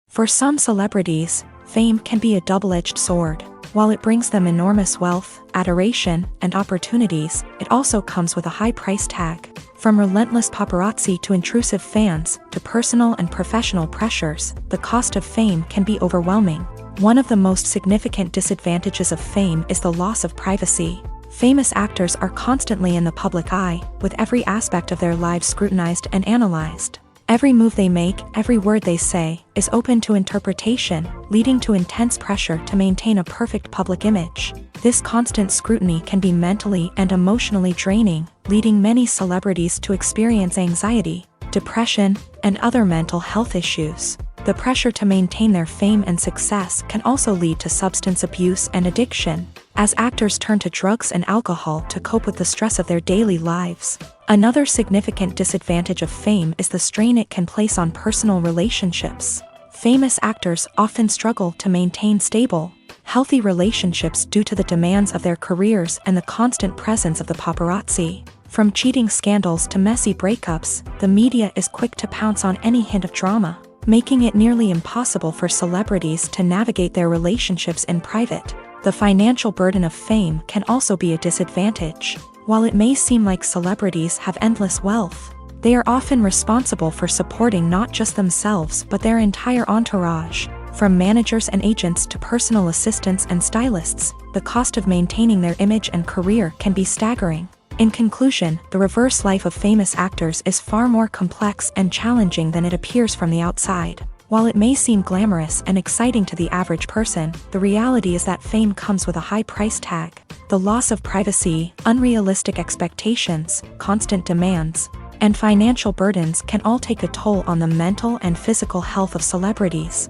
[SPEAKER 1] For some celebrities, fame can be a double-edged sword. While it brings them enormous wealth, adoration, and opportunities, it also comes with a high price tag. From relentless paparazzi to intrusive fans, to personal and professional pressures, the cost of fame can be overwhelming. One of the most significant disadvantages of fame is the loss of privacy. Famous actors are constantly in the public eye, with every aspect of their lives scrutinized and analyzed. Every move they make, every word they say, is open to interpretation, leading to intense pressure to maintain a perfect public image. This constant scrutiny can be mentally and emotionally draining, leading many celebrities to experience anxiety. depression, and other mental health issues. The pressure to maintain their fame and success can also lead to substance abuse and addiction, as actors turn to drugs and alcohol to cope with the stress of their daily lives. Another significant disadvantage of fame is the strain it can place on personal relationships. Famous actors often struggle to maintain stable, healthy relationships due to the demands of their careers and the constant presence of the paparazzi. From cheating scandals to messy breakups, the media is quick to pounce on any hint of drama, making it nearly impossible for celebrities to navigate their relationships in private. The financial burden of fame can also be a disadvantage. While it may seem like celebrities have endless wealth, they are often responsible for supporting not just themselves but their entire entourage. From managers and agents to personal assistants and stylists, the cost of maintaining their image and career can be staggering. In conclusion, the reverse life of famous actors is far more complex and challenging than it appears from the outside. While it may seem glamorous and exciting to the average person, the reality is that fame comes with a high price tag. The loss of privacy, unrealistic expectations, constant demands, and financial burdens can all take a toll on the mental and physical health of celebrities.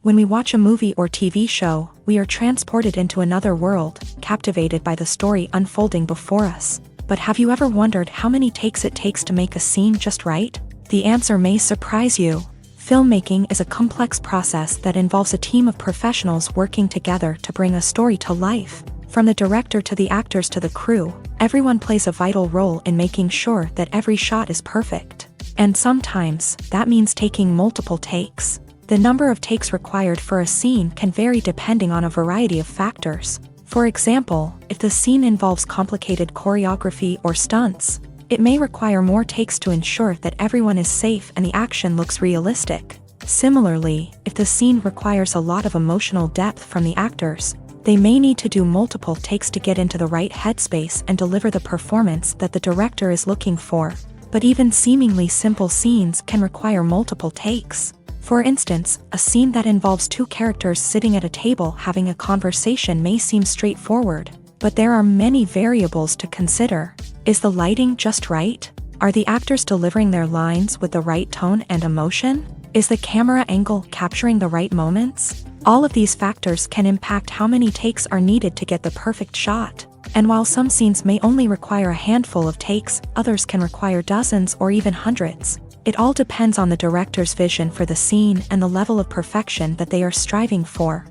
[SPEAKER 1] When we watch a movie or TV show, we are transported into another world, captivated by the story unfolding before us. But have you ever wondered how many takes it takes to make a scene just right? The answer may surprise you. Filmmaking is a complex process that involves a team of professionals working together to bring a story to life. From the director to the actors to the crew, everyone plays a vital role in making sure that every shot is perfect. And sometimes, that means taking multiple takes. The number of takes required for a scene can vary depending on a variety of factors. For example, if the scene involves complicated choreography or stunts, it may require more takes to ensure that everyone is safe and the action looks realistic. Similarly, if the scene requires a lot of emotional depth from the actors, they may need to do multiple takes to get into the right headspace and deliver the performance that the director is looking for. But even seemingly simple scenes can require multiple takes. For instance, a scene that involves two characters sitting at a table having a conversation may seem straightforward, but there are many variables to consider. Is the lighting just right? Are the actors delivering their lines with the right tone and emotion? Is the camera angle capturing the right moments? All of these factors can impact how many takes are needed to get the perfect shot. And while some scenes may only require a handful of takes, others can require dozens or even hundreds. It all depends on the director's vision for the scene and the level of perfection that they are striving for.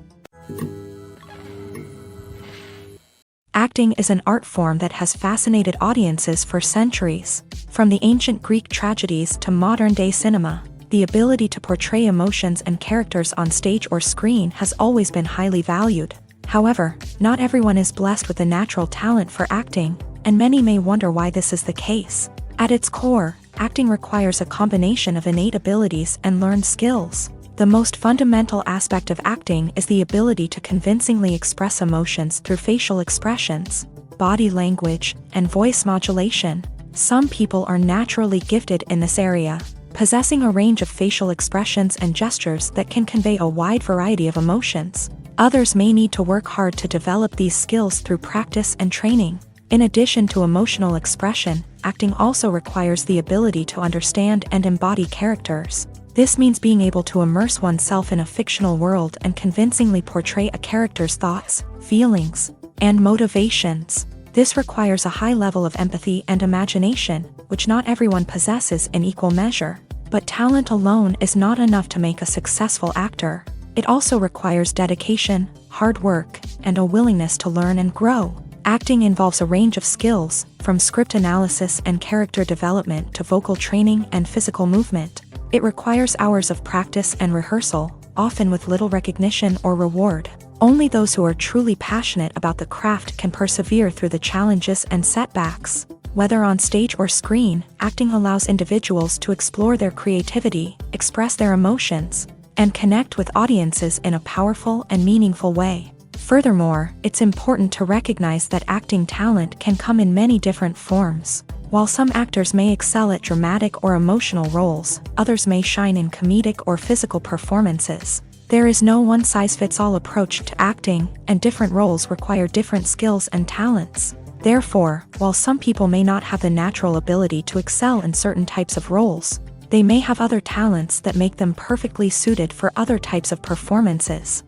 [SPEAKER 1] Acting is an art form that has fascinated audiences for centuries. From the ancient Greek tragedies to modern-day cinema, the ability to portray emotions and characters on stage or screen has always been highly valued. However, not everyone is blessed with a natural talent for acting, and many may wonder why this is the case. At its core, acting requires a combination of innate abilities and learned skills. The most fundamental aspect of acting is the ability to convincingly express emotions through facial expressions, body language, and voice modulation. Some people are naturally gifted in this area, possessing a range of facial expressions and gestures that can convey a wide variety of emotions. Others may need to work hard to develop these skills through practice and training. In addition to emotional expression, acting also requires the ability to understand and embody characters. This means being able to immerse oneself in a fictional world and convincingly portray a character's thoughts, feelings, and motivations. This requires a high level of empathy and imagination, which not everyone possesses in equal measure. But talent alone is not enough to make a successful actor. It also requires dedication, hard work, and a willingness to learn and grow. Acting involves a range of skills, from script analysis and character development to vocal training and physical movement. It requires hours of practice and rehearsal, often with little recognition or reward. Only those who are truly passionate about the craft can persevere through the challenges and setbacks. Whether on stage or screen, acting allows individuals to explore their creativity, express their emotions, and connect with audiences in a powerful and meaningful way. Furthermore, it's important to recognize that acting talent can come in many different forms. While some actors may excel at dramatic or emotional roles, others may shine in comedic or physical performances. There is no one-size-fits-all approach to acting, and different roles require different skills and talents. Therefore, while some people may not have the natural ability to excel in certain types of roles, they may have other talents that make them perfectly suited for other types of performances.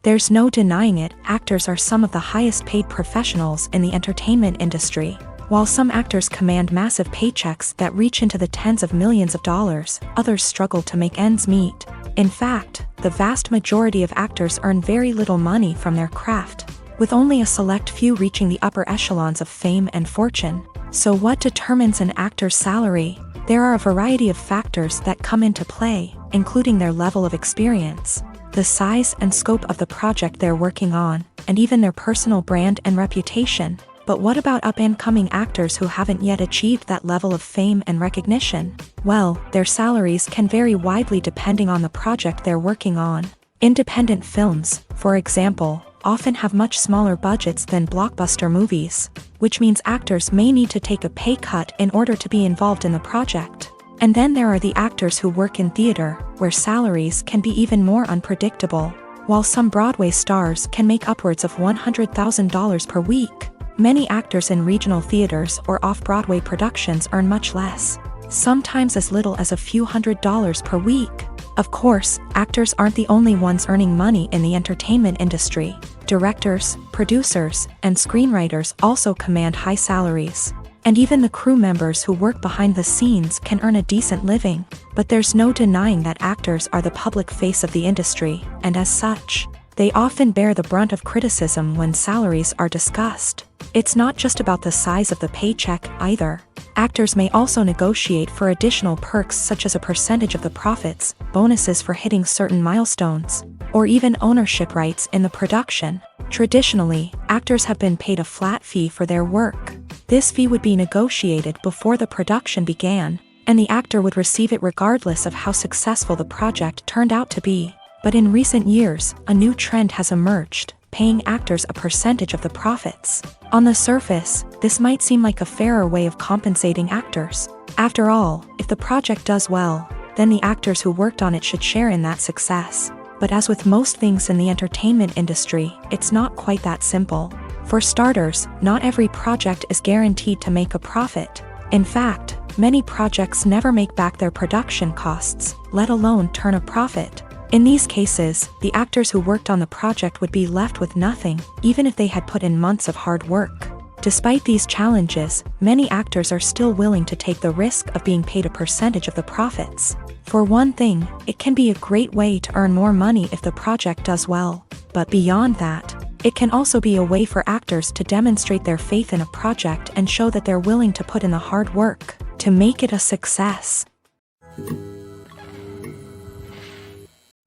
[SPEAKER 1] There's no denying it, actors are some of the highest paid professionals in the entertainment industry. While some actors command massive paychecks that reach into the tens of millions of dollars, others struggle to make ends meet. In fact, the vast majority of actors earn very little money from their craft, with only a select few reaching the upper echelons of fame and fortune. So what determines an actor's salary? There are a variety of factors that come into play, including their level of experience, the size and scope of the project they're working on, and even their personal brand and reputation. But what about up-and-coming actors who haven't yet achieved that level of fame and recognition? Well, their salaries can vary widely depending on the project they're working on. Independent films, for example, often have much smaller budgets than blockbuster movies, which means actors may need to take a pay cut in order to be involved in the project. And then there are the actors who work in theater, where salaries can be even more unpredictable. While some Broadway stars can make upwards of $100,000 per week, many actors in regional theaters or off-Broadway productions earn much less, sometimes as little as a few $100s per week. Of course, actors aren't the only ones earning money in the entertainment industry. Directors, producers, and screenwriters also command high salaries. And even the crew members who work behind the scenes can earn a decent living. But there's no denying that actors are the public face of the industry, and as such, they often bear the brunt of criticism when salaries are discussed. It's not just about the size of the paycheck, either. Actors may also negotiate for additional perks such as a percentage of the profits, bonuses for hitting certain milestones, or even ownership rights in the production. Traditionally, actors have been paid a flat fee for their work. This fee would be negotiated before the production began, and the actor would receive it regardless of how successful the project turned out to be. But in recent years, a new trend has emerged, paying actors a percentage of the profits. On the surface, this might seem like a fairer way of compensating actors. After all, if the project does well, then the actors who worked on it should share in that success. But as with most things in the entertainment industry, it's not quite that simple. For starters, not every project is guaranteed to make a profit. In fact, many projects never make back their production costs, let alone turn a profit. In these cases, the actors who worked on the project would be left with nothing, even if they had put in months of hard work. Despite these challenges, many actors are still willing to take the risk of being paid a percentage of the profits. For one thing, it can be a great way to earn more money if the project does well. But beyond that, it can also be a way for actors to demonstrate their faith in a project and show that they're willing to put in the hard work to make it a success.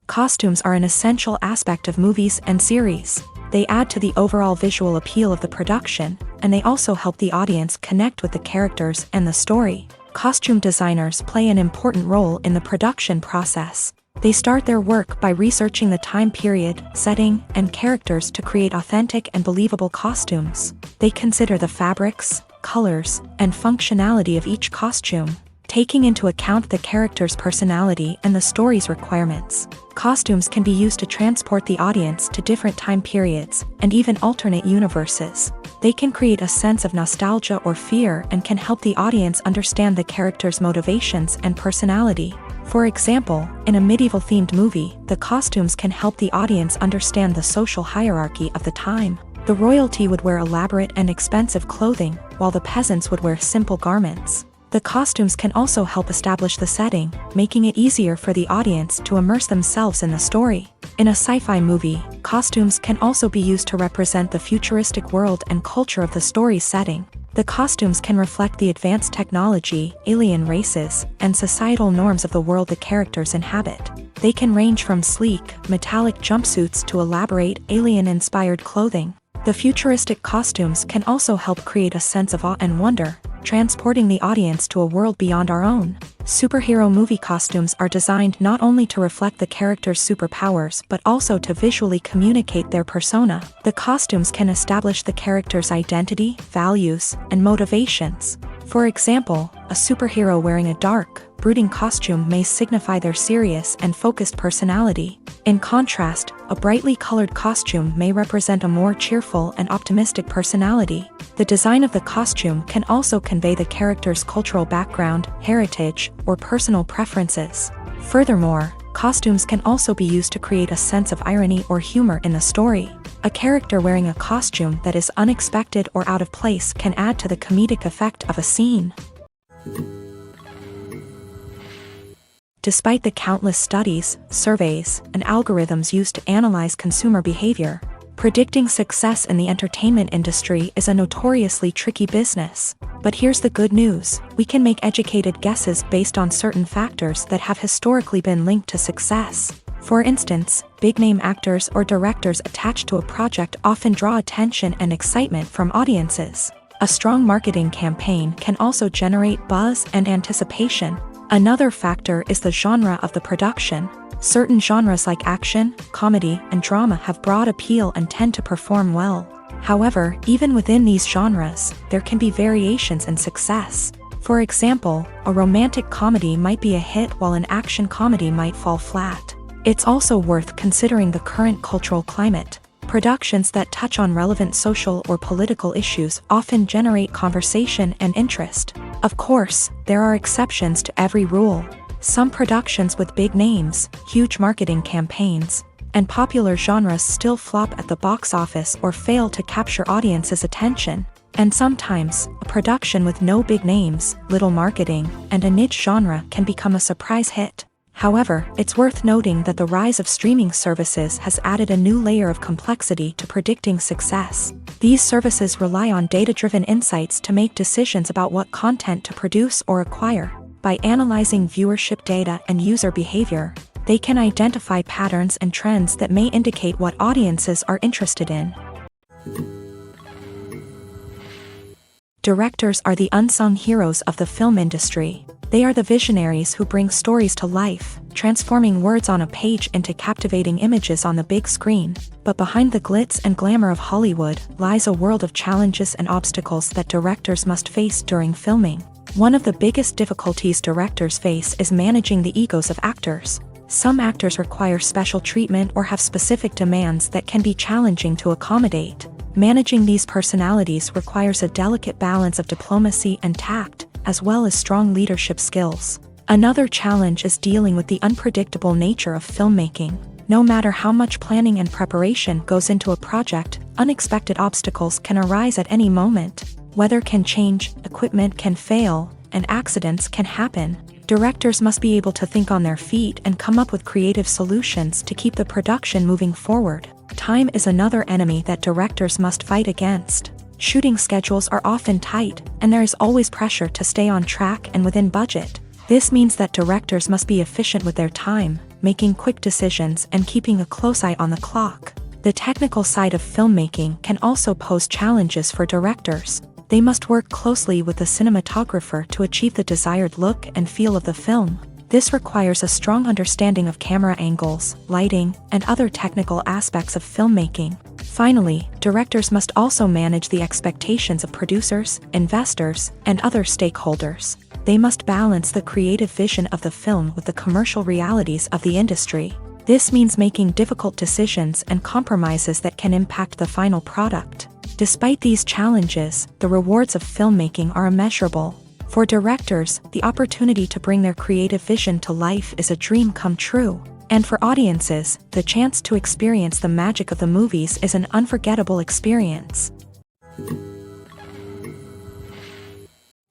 [SPEAKER 1] Costumes are an essential aspect of movies and series. They add to the overall visual appeal of the production, and they also help the audience connect with the characters and the story. Costume designers play an important role in the production process. They start their work by researching the time period, setting, and characters to create authentic and believable costumes. They consider the fabrics, colors, and functionality of each costume, taking into account the character's personality and the story's requirements. Costumes can be used to transport the audience to different time periods, and even alternate universes. They can create a sense of nostalgia or fear and can help the audience understand the character's motivations and personality. For example, in a medieval-themed movie, the costumes can help the audience understand the social hierarchy of the time. The royalty would wear elaborate and expensive clothing, while the peasants would wear simple garments. The costumes can also help establish the setting, making it easier for the audience to immerse themselves in the story. In a sci-fi movie, costumes can also be used to represent the futuristic world and culture of the story's setting. The costumes can reflect the advanced technology, alien races, and societal norms of the world the characters inhabit. They can range from sleek, metallic jumpsuits to elaborate, alien-inspired clothing. The futuristic costumes can also help create a sense of awe and wonder, transporting the audience to a world beyond our own. Superhero movie costumes are designed not only to reflect the character's superpowers but also to visually communicate their persona. The costumes can establish the character's identity, values, and motivations. For example, a superhero wearing a dark, brooding costume may signify their serious and focused personality. In contrast, a brightly colored costume may represent a more cheerful and optimistic personality. The design of the costume can also convey the character's cultural background, heritage, or personal preferences. Furthermore, costumes can also be used to create a sense of irony or humor in the story. A character wearing a costume that is unexpected or out of place can add to the comedic effect of a scene. Despite the countless studies, surveys, and algorithms used to analyze consumer behavior, predicting success in the entertainment industry is a notoriously tricky business. But here's the good news: we can make educated guesses based on certain factors that have historically been linked to success. For instance, big-name actors or directors attached to a project often draw attention and excitement from audiences. A strong marketing campaign can also generate buzz and anticipation. Another factor is the genre of the production. Certain genres like action, comedy, and drama have broad appeal and tend to perform well. However, even within these genres, there can be variations in success. For example, a romantic comedy might be a hit while an action comedy might fall flat. It's also worth considering the current cultural climate. Productions that touch on relevant social or political issues often generate conversation and interest. Of course, there are exceptions to every rule. Some productions with big names, huge marketing campaigns, and popular genres still flop at the box office or fail to capture audiences' attention. And sometimes, a production with no big names, little marketing, and a niche genre can become a surprise hit. However, it's worth noting that the rise of streaming services has added a new layer of complexity to predicting success. These services rely on data-driven insights to make decisions about what content to produce or acquire. By analyzing viewership data and user behavior, they can identify patterns and trends that may indicate what audiences are interested in. Directors are the unsung heroes of the film industry. They are the visionaries who bring stories to life, transforming words on a page into captivating images on the big screen. But behind the glitz and glamour of Hollywood lies a world of challenges and obstacles that directors must face during filming. One of the biggest difficulties directors face is managing the egos of actors. Some actors require special treatment or have specific demands that can be challenging to accommodate. Managing these personalities requires a delicate balance of diplomacy and tact, as well as strong leadership skills. Another challenge is dealing with the unpredictable nature of filmmaking. No matter how much planning and preparation goes into a project, unexpected obstacles can arise at any moment. Weather can change, equipment can fail, and accidents can happen. Directors must be able to think on their feet and come up with creative solutions to keep the production moving forward. Time is another enemy that directors must fight against. Shooting schedules are often tight, and there is always pressure to stay on track and within budget. This means that directors must be efficient with their time, making quick decisions and keeping a close eye on the clock. The technical side of filmmaking can also pose challenges for directors. They must work closely with the cinematographer to achieve the desired look and feel of the film. This requires a strong understanding of camera angles, lighting, and other technical aspects of filmmaking. Finally, directors must also manage the expectations of producers, investors, and other stakeholders. They must balance the creative vision of the film with the commercial realities of the industry. This means making difficult decisions and compromises that can impact the final product. Despite these challenges, the rewards of filmmaking are immeasurable. For directors, the opportunity to bring their creative vision to life is a dream come true. And for audiences, the chance to experience the magic of the movies is an unforgettable experience.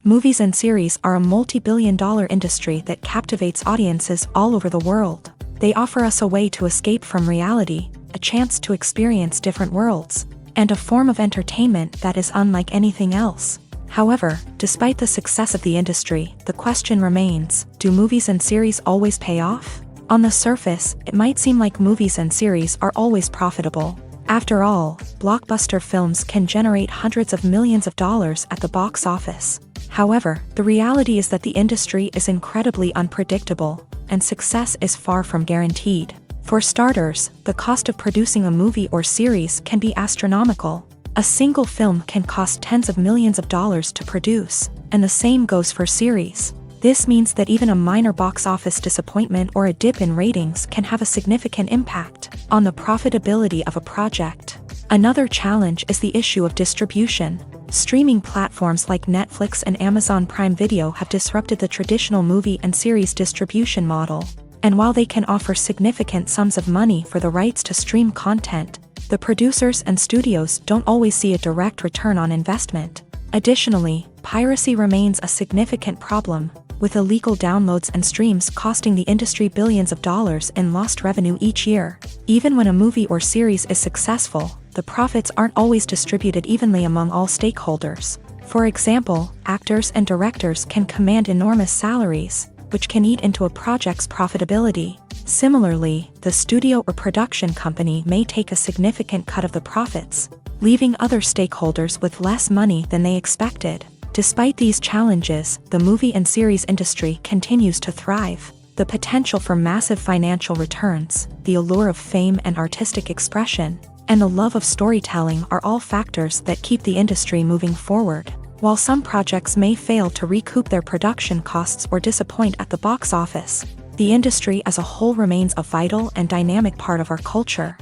[SPEAKER 1] Movies and series are a multi-billion-dollar industry that captivates audiences all over the world. They offer us a way to escape from reality, a chance to experience different worlds, and a form of entertainment that is unlike anything else. However, despite the success of the industry, the question remains, do movies and series always pay off? On the surface, it might seem like movies and series are always profitable. After all, blockbuster films can generate hundreds of millions of dollars at the box office. However, the reality is that the industry is incredibly unpredictable, and success is far from guaranteed. For starters, the cost of producing a movie or series can be astronomical. A single film can cost tens of millions of dollars to produce, and the same goes for series. This means that even a minor box office disappointment or a dip in ratings can have a significant impact on the profitability of a project. Another challenge is the issue of distribution. Streaming platforms like Netflix and Amazon Prime Video have disrupted the traditional movie and series distribution model. And while they can offer significant sums of money for the rights to stream content, the producers and studios don't always see a direct return on investment. Additionally, piracy remains a significant problem, with illegal downloads and streams costing the industry billions of dollars in lost revenue each year. Even when a movie or series is successful, the profits aren't always distributed evenly among all stakeholders. For example, actors and directors can command enormous salaries, which can eat into a project's profitability. Similarly, the studio or production company may take a significant cut of the profits, leaving other stakeholders with less money than they expected. Despite these challenges, the movie and series industry continues to thrive. The potential for massive financial returns, the allure of fame and artistic expression, and the love of storytelling are all factors that keep the industry moving forward. While some projects may fail to recoup their production costs or disappoint at the box office, the industry as a whole remains a vital and dynamic part of our culture.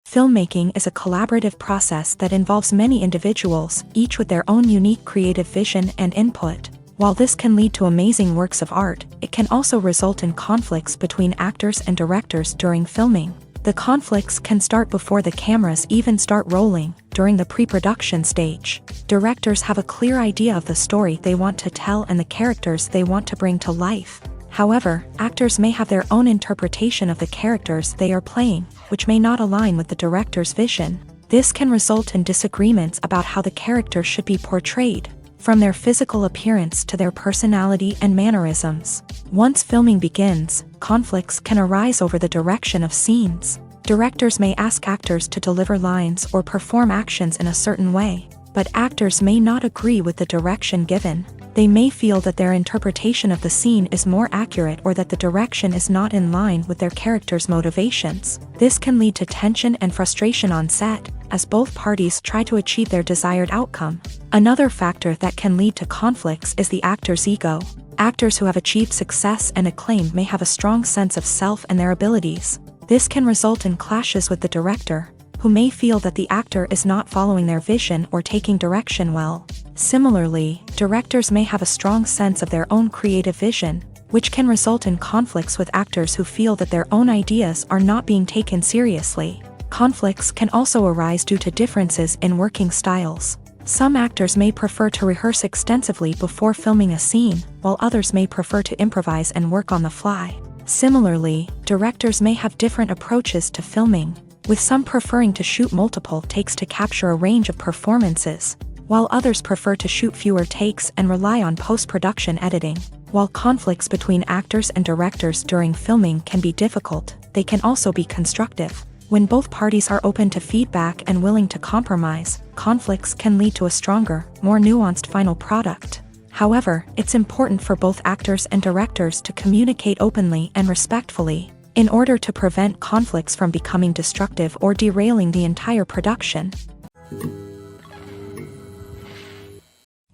[SPEAKER 1] Filmmaking is a collaborative process that involves many individuals, each with their own unique creative vision and input. While this can lead to amazing works of art, it can also result in conflicts between actors and directors during filming. The conflicts can start before the cameras even start rolling, during the pre-production stage. Directors have a clear idea of the story they want to tell and the characters they want to bring to life. However, actors may have their own interpretation of the characters they are playing, which may not align with the director's vision. This can result in disagreements about how the character should be portrayed, from their physical appearance to their personality and mannerisms. Once filming begins, conflicts can arise over the direction of scenes. Directors may ask actors to deliver lines or perform actions in a certain way, but actors may not agree with the direction given. They may feel that their interpretation of the scene is more accurate or that the direction is not in line with their character's motivations. This can lead to tension and frustration on set, as both parties try to achieve their desired outcome. Another factor that can lead to conflicts is the actor's ego. Actors who have achieved success and acclaim may have a strong sense of self and their abilities. This can result in clashes with the director, who may feel that the actor is not following their vision or taking direction well. Similarly, directors may have a strong sense of their own creative vision, which can result in conflicts with actors who feel that their own ideas are not being taken seriously. Conflicts can also arise due to differences in working styles. Some actors may prefer to rehearse extensively before filming a scene, while others may prefer to improvise and work on the fly. Similarly, directors may have different approaches to filming, with some preferring to shoot multiple takes to capture a range of performances, while others prefer to shoot fewer takes and rely on post-production editing. While conflicts between actors and directors during filming can be difficult, they can also be constructive. When both parties are open to feedback and willing to compromise, conflicts can lead to a stronger, more nuanced final product. However, it's important for both actors and directors to communicate openly and respectfully, in order to prevent conflicts from becoming destructive or derailing the entire production.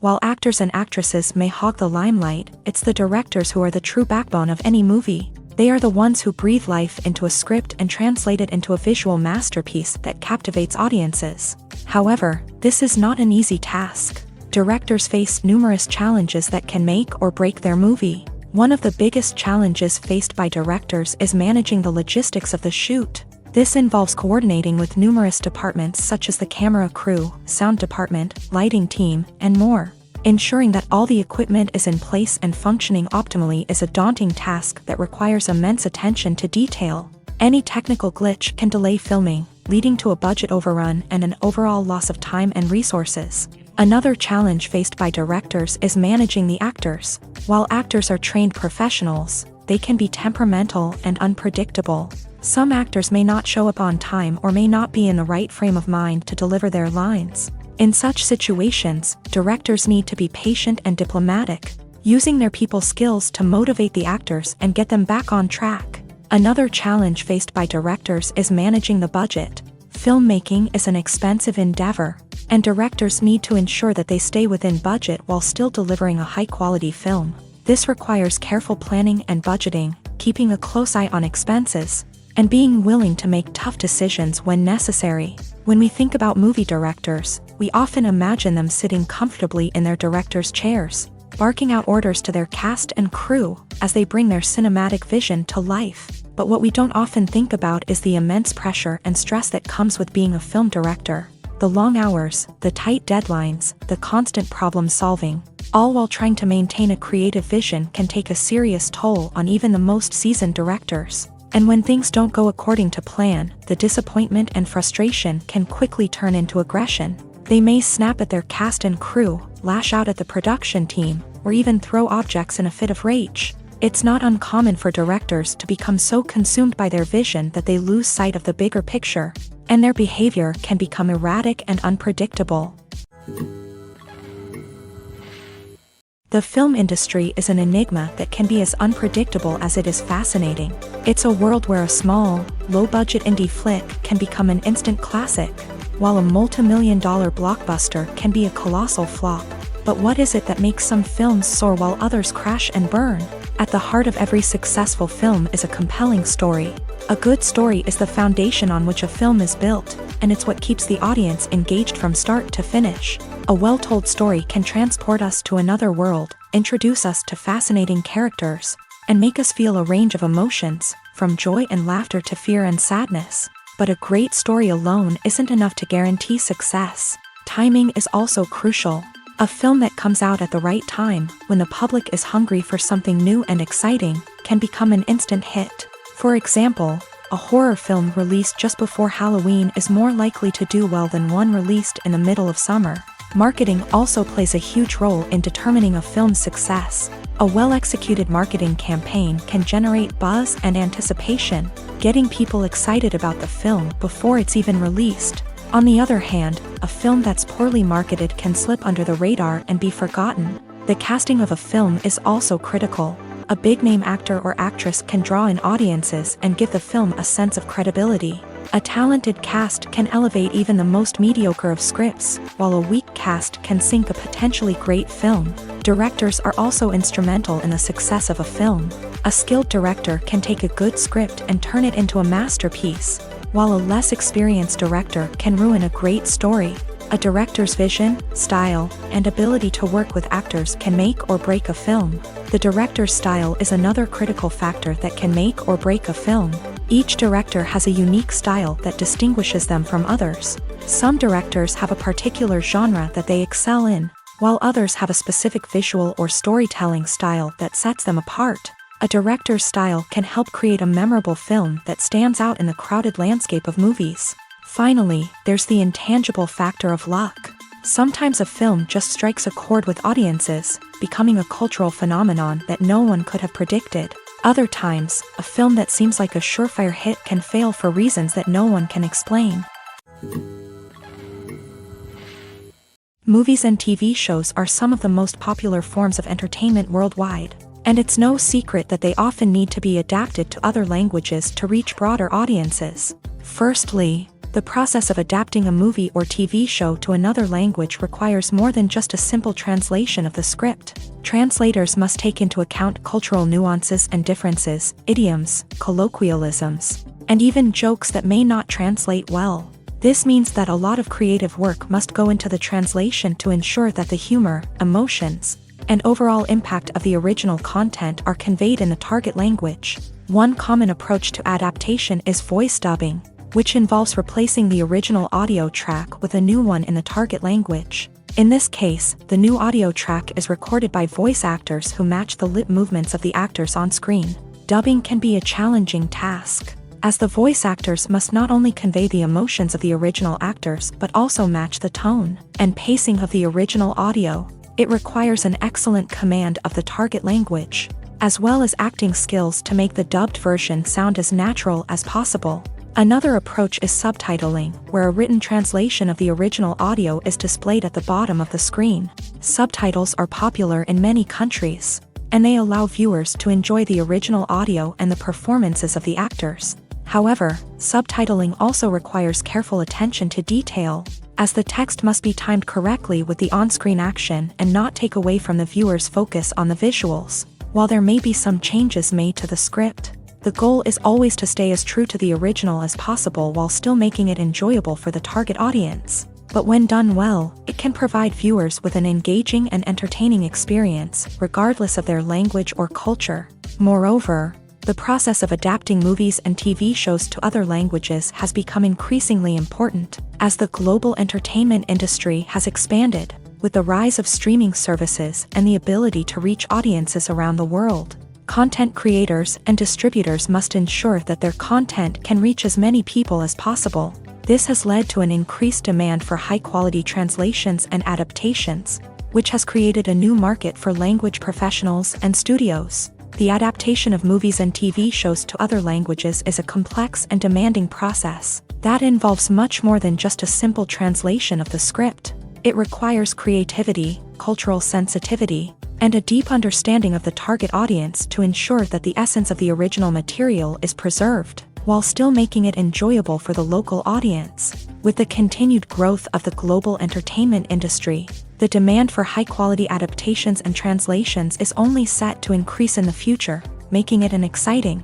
[SPEAKER 1] While actors and actresses may hog the limelight, it's the directors who are the true backbone of any movie. They are the ones who breathe life into a script and translate it into a visual masterpiece that captivates audiences. However, this is not an easy task. Directors face numerous challenges that can make or break their movie. One of the biggest challenges faced by directors is managing the logistics of the shoot. This involves coordinating with numerous departments such as the camera crew, sound department, lighting team, and more. Ensuring that all the equipment is in place and functioning optimally is a daunting task that requires immense attention to detail. Any technical glitch can delay filming, leading to a budget overrun and an overall loss of time and resources. Another challenge faced by directors is managing the actors. While actors are trained professionals, they can be temperamental and unpredictable. Some actors may not show up on time or may not be in the right frame of mind to deliver their lines. In such situations, directors need to be patient and diplomatic, using their people skills to motivate the actors and get them back on track. Another challenge faced by directors is managing the budget. Filmmaking is an expensive endeavor. and directors need to ensure that they stay within budget while still delivering a high-quality film. This requires careful planning and budgeting, keeping a close eye on expenses, and being willing to make tough decisions when necessary. When we think about movie directors, we often imagine them sitting comfortably in their director's chairs, barking out orders to their cast and crew as they bring their cinematic vision to life. But what we don't often think about is the immense pressure and stress that comes with being a film director. The long hours, the tight deadlines, the constant problem solving, all while trying to maintain a creative vision can take a serious toll on even the most seasoned directors. And when things don't go according to plan, the disappointment and frustration can quickly turn into aggression. They may snap at their cast and crew, lash out at the production team, or even throw objects in a fit of rage. It's not uncommon for directors to become so consumed by their vision that they lose sight of the bigger picture, and their behavior can become erratic and unpredictable. The film industry is an enigma that can be as unpredictable as it is fascinating. It's a world where a small, low-budget indie flick can become an instant classic, while a multi-million-dollar blockbuster can be a colossal flop. But what is it that makes some films soar while others crash and burn? At the heart of every successful film is a compelling story. A good story is the foundation on which a film is built, and it's what keeps the audience engaged from start to finish. A well-told story can transport us to another world, introduce us to fascinating characters, and make us feel a range of emotions, from joy and laughter to fear and sadness. But a great story alone isn't enough to guarantee success. Timing is also crucial. A film that comes out at the right time, when the public is hungry for something new and exciting, can become an instant hit. For example, a horror film released just before Halloween is more likely to do well than one released in the middle of summer. Marketing also plays a huge role in determining a film's success. A well-executed marketing campaign can generate buzz and anticipation, getting people excited about the film before it's even released. On the other hand, a film that's poorly marketed can slip under the radar and be forgotten. The casting of a film is also critical. A big-name actor or actress can draw in audiences and give the film a sense of credibility. A talented cast can elevate even the most mediocre of scripts, while a weak cast can sink a potentially great film. Directors are also instrumental in the success of a film. A skilled director can take a good script and turn it into a masterpiece, while a less experienced director can ruin a great story. A director's vision, style, and ability to work with actors can make or break a film. The director's style is another critical factor that can make or break a film. Each director has a unique style that distinguishes them from others. Some directors have a particular genre that they excel in, while others have a specific visual or storytelling style that sets them apart. A director's style can help create a memorable film that stands out in the crowded landscape of movies. Finally, there's the intangible factor of luck. Sometimes a film just strikes a chord with audiences, becoming a cultural phenomenon that no one could have predicted. Other times, a film that seems like a surefire hit can fail for reasons that no one can explain. Movies and TV shows are some of the most popular forms of entertainment worldwide, and it's no secret that they often need to be adapted to other languages to reach broader audiences. Firstly, the process of adapting a movie or TV show to another language requires more than just a simple translation of the script. Translators must take into account cultural nuances and differences, idioms, colloquialisms, and even jokes that may not translate well. This means that a lot of creative work must go into the translation to ensure that the humor, emotions, and overall impact of the original content are conveyed in the target language. One common approach to adaptation is voice dubbing, which involves replacing the original audio track with a new one in the target language. In this case, the new audio track is recorded by voice actors who match the lip movements of the actors on screen. Dubbing can be a challenging task, as the voice actors must not only convey the emotions of the original actors but also match the tone and pacing of the original audio. It requires an excellent command of the target language, as well as acting skills to make the dubbed version sound as natural as possible. Another approach is subtitling, where a written translation of the original audio is displayed at the bottom of the screen. Subtitles are popular in many countries, and they allow viewers to enjoy the original audio and the performances of the actors. However, subtitling also requires careful attention to detail, as the text must be timed correctly with the on-screen action and not take away from the viewer's focus on the visuals. While there may be some changes made to the script, the goal is always to stay as true to the original as possible while still making it enjoyable for the target audience. But when done well, it can provide viewers with an engaging and entertaining experience, regardless of their language or culture. Moreover, the process of adapting movies and TV shows to other languages has become increasingly important, as the global entertainment industry has expanded, with the rise of streaming services and the ability to reach audiences around the world. Content creators and distributors must ensure that their content can reach as many people as possible. This has led to an increased demand for high-quality translations and adaptations, which has created a new market for language professionals and studios. The adaptation of movies and TV shows to other languages is a complex and demanding process that involves much more than just a simple translation of the script. It requires creativity, cultural sensitivity, and a deep understanding of the target audience to ensure that the essence of the original material is preserved, while still making it enjoyable for the local audience. With the continued growth of the global entertainment industry, the demand for high-quality adaptations and translations is only set to increase in the future, making it an exciting.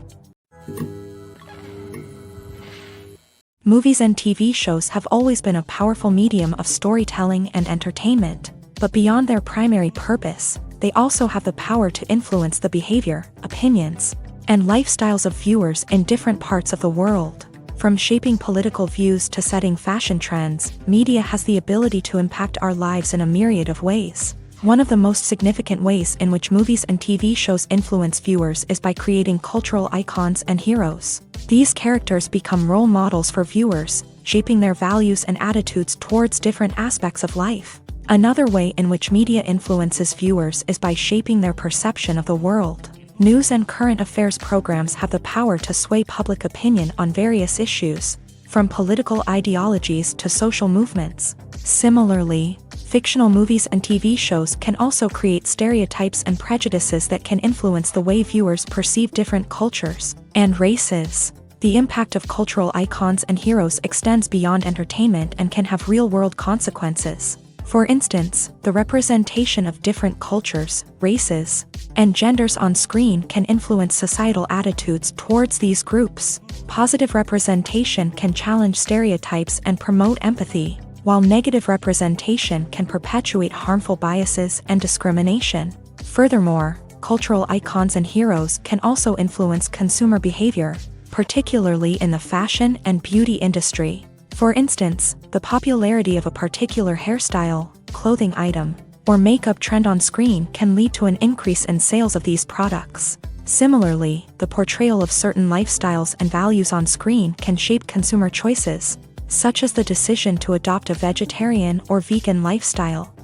[SPEAKER 1] Movies and TV shows have always been a powerful medium of storytelling and entertainment, but beyond their primary purpose, they also have the power to influence the behavior, opinions, and lifestyles of viewers in different parts of the world. From shaping political views to setting fashion trends, media has the ability to impact our lives in a myriad of ways. One of the most significant ways in which movies and TV shows influence viewers is by creating cultural icons and heroes. These characters become role models for viewers, shaping their values and attitudes towards different aspects of life. Another way in which media influences viewers is by shaping their perception of the world. News and current affairs programs have the power to sway public opinion on various issues, from political ideologies to social movements. Similarly, fictional movies and TV shows can also create stereotypes and prejudices that can influence the way viewers perceive different cultures and races. The impact of cultural icons and heroes extends beyond entertainment and can have real-world consequences. For instance, the representation of different cultures, races, and genders on screen can influence societal attitudes towards these groups. Positive representation can challenge stereotypes and promote empathy, while negative representation can perpetuate harmful biases and discrimination. Furthermore, cultural icons and heroes can also influence consumer behavior, particularly in the fashion and beauty industry. For instance, the popularity of a particular hairstyle, clothing item, or makeup trend on screen can lead to an increase in sales of these products. Similarly, the portrayal of certain lifestyles and values on screen can shape consumer choices, such as the decision to adopt a vegetarian or vegan lifestyle.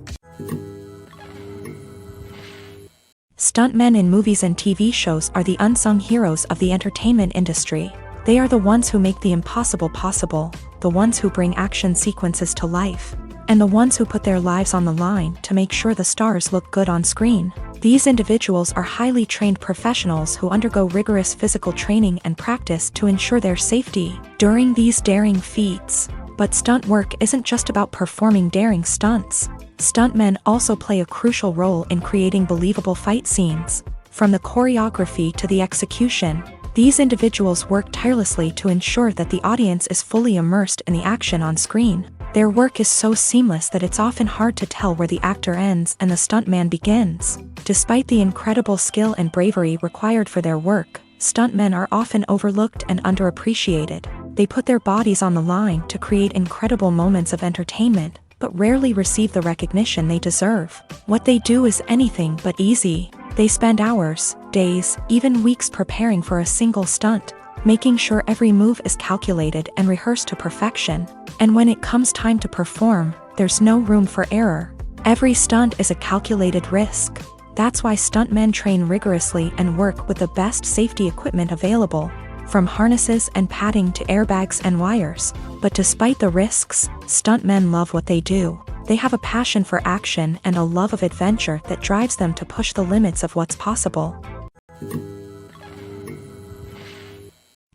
[SPEAKER 1] Stuntmen in movies and TV shows are the unsung heroes of the entertainment industry. They are the ones who make the impossible possible, the ones who bring action sequences to life, and the ones who put their lives on the line to make sure the stars look good on screen. These individuals are highly trained professionals who undergo rigorous physical training and practice to ensure their safety during these daring feats. But stunt work isn't just about performing daring stunts. Stuntmen also play a crucial role in creating believable fight scenes. From the choreography to the execution, these individuals work tirelessly to ensure that the audience is fully immersed in the action on screen. Their work is so seamless that it's often hard to tell where the actor ends and the stuntman begins. Despite the incredible skill and bravery required for their work, stuntmen are often overlooked and underappreciated. They put their bodies on the line to create incredible moments of entertainment, but rarely receive the recognition they deserve. What they do is anything but easy. They spend hours, days, even weeks preparing for a single stunt, making sure every move is calculated and rehearsed to perfection. And when it comes time to perform, there's no room for error. Every stunt is a calculated risk. That's why stuntmen train rigorously and work with the best safety equipment available, from harnesses and padding to airbags and wires. But despite the risks, stuntmen love what they do. They have a passion for action and a love of adventure that drives them to push the limits of what's possible.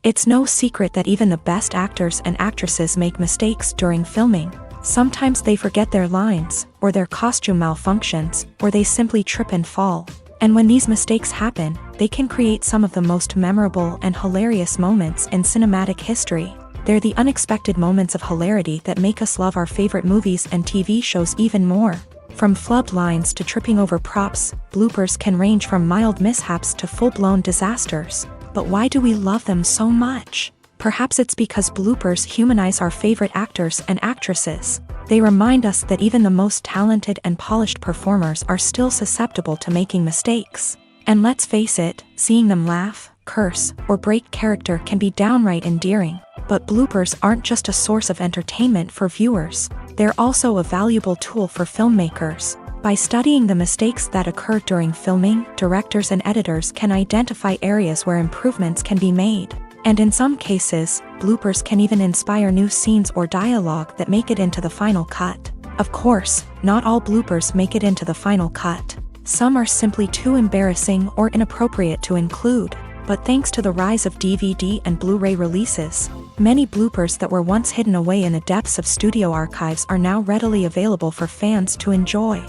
[SPEAKER 1] It's no secret that even the best actors and actresses make mistakes during filming. Sometimes they forget their lines, or their costume malfunctions, or they simply trip and fall. And when these mistakes happen, they can create some of the most memorable and hilarious moments in cinematic history. They're the unexpected moments of hilarity that make us love our favorite movies and TV shows even more. From flubbed lines to tripping over props, bloopers can range from mild mishaps to full-blown disasters. But why do we love them so much? Perhaps it's because bloopers humanize our favorite actors and actresses. They remind us that even the most talented and polished performers are still susceptible to making mistakes. And let's face it, seeing them laugh, curse, or break character can be downright endearing. But bloopers aren't just a source of entertainment for viewers. They're also a valuable tool for filmmakers. By studying the mistakes that occur during filming, directors and editors can identify areas where improvements can be made. And in some cases, bloopers can even inspire new scenes or dialogue that make it into the final cut. Of course, not all bloopers make it into the final cut. Some are simply too embarrassing or inappropriate to include. But thanks to the rise of DVD and Blu-ray releases, many bloopers that were once hidden away in the depths of studio archives are now readily available for fans to enjoy.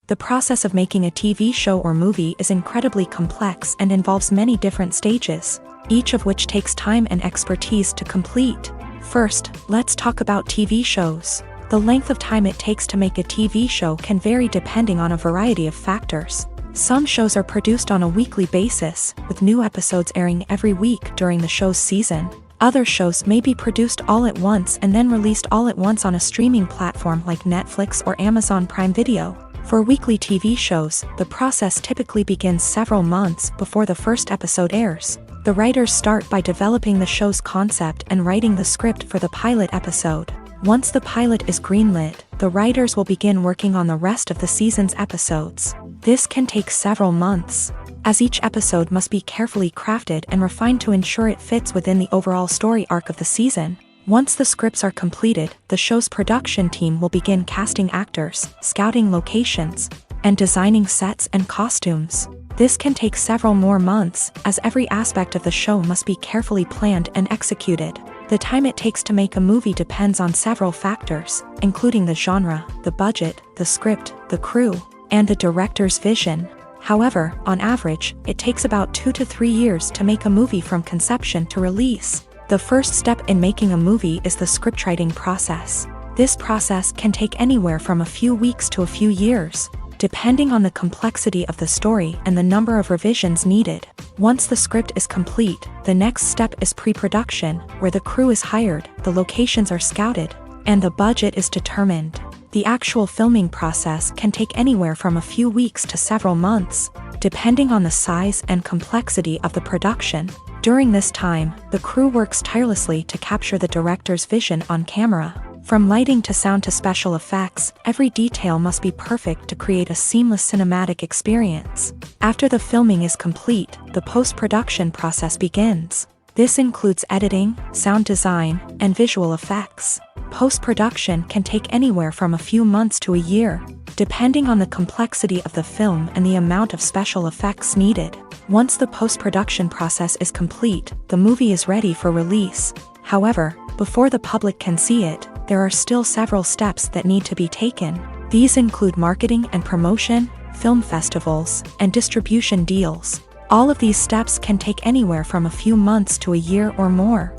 [SPEAKER 1] The process of making a TV show or movie is incredibly complex and involves many different stages, each of which takes time and expertise to complete. First, let's talk about TV shows. The length of time it takes to make a TV show can vary depending on a variety of factors. Some shows are produced on a weekly basis, with new episodes airing every week during the show's season. Other shows may be produced all at once and then released all at once on a streaming platform like Netflix or Amazon Prime Video. For weekly TV shows, the process typically begins several months before the first episode airs. The writers start by developing the show's concept and writing the script for the pilot episode. Once the pilot is greenlit, the writers will begin working on the rest of the season's episodes. This can take several months, as each episode must be carefully crafted and refined to ensure it fits within the overall story arc of the season. Once the scripts are completed, the show's production team will begin casting actors, scouting locations, and designing sets and costumes. This can take several more months, as every aspect of the show must be carefully planned and executed. The time it takes to make a movie depends on several factors, including the genre, the budget, the script, the crew, and the director's vision. However, on average, it takes about 2 to 3 years to make a movie from conception to release. The first step in making a movie is the scriptwriting process. This process can take anywhere from a few weeks to a few years, depending on the complexity of the story and the number of revisions needed. Once the script is complete, the next step is pre-production, where the crew is hired, the locations are scouted, and the budget is determined. The actual filming process can take anywhere from a few weeks to several months, depending on the size and complexity of the production. During this time, the crew works tirelessly to capture the director's vision on camera. From lighting to sound to special effects, every detail must be perfect to create a seamless cinematic experience. After the filming is complete, the post-production process begins. This includes editing, sound design, and visual effects. Post-production can take anywhere from a few months to a year, depending on the complexity of the film and the amount of special effects needed. Once the post-production process is complete, the movie is ready for release. However, before the public can see it, there are still several steps that need to be taken. These include marketing and promotion, film festivals, and distribution deals. All of these steps can take anywhere from a few months to a year or more.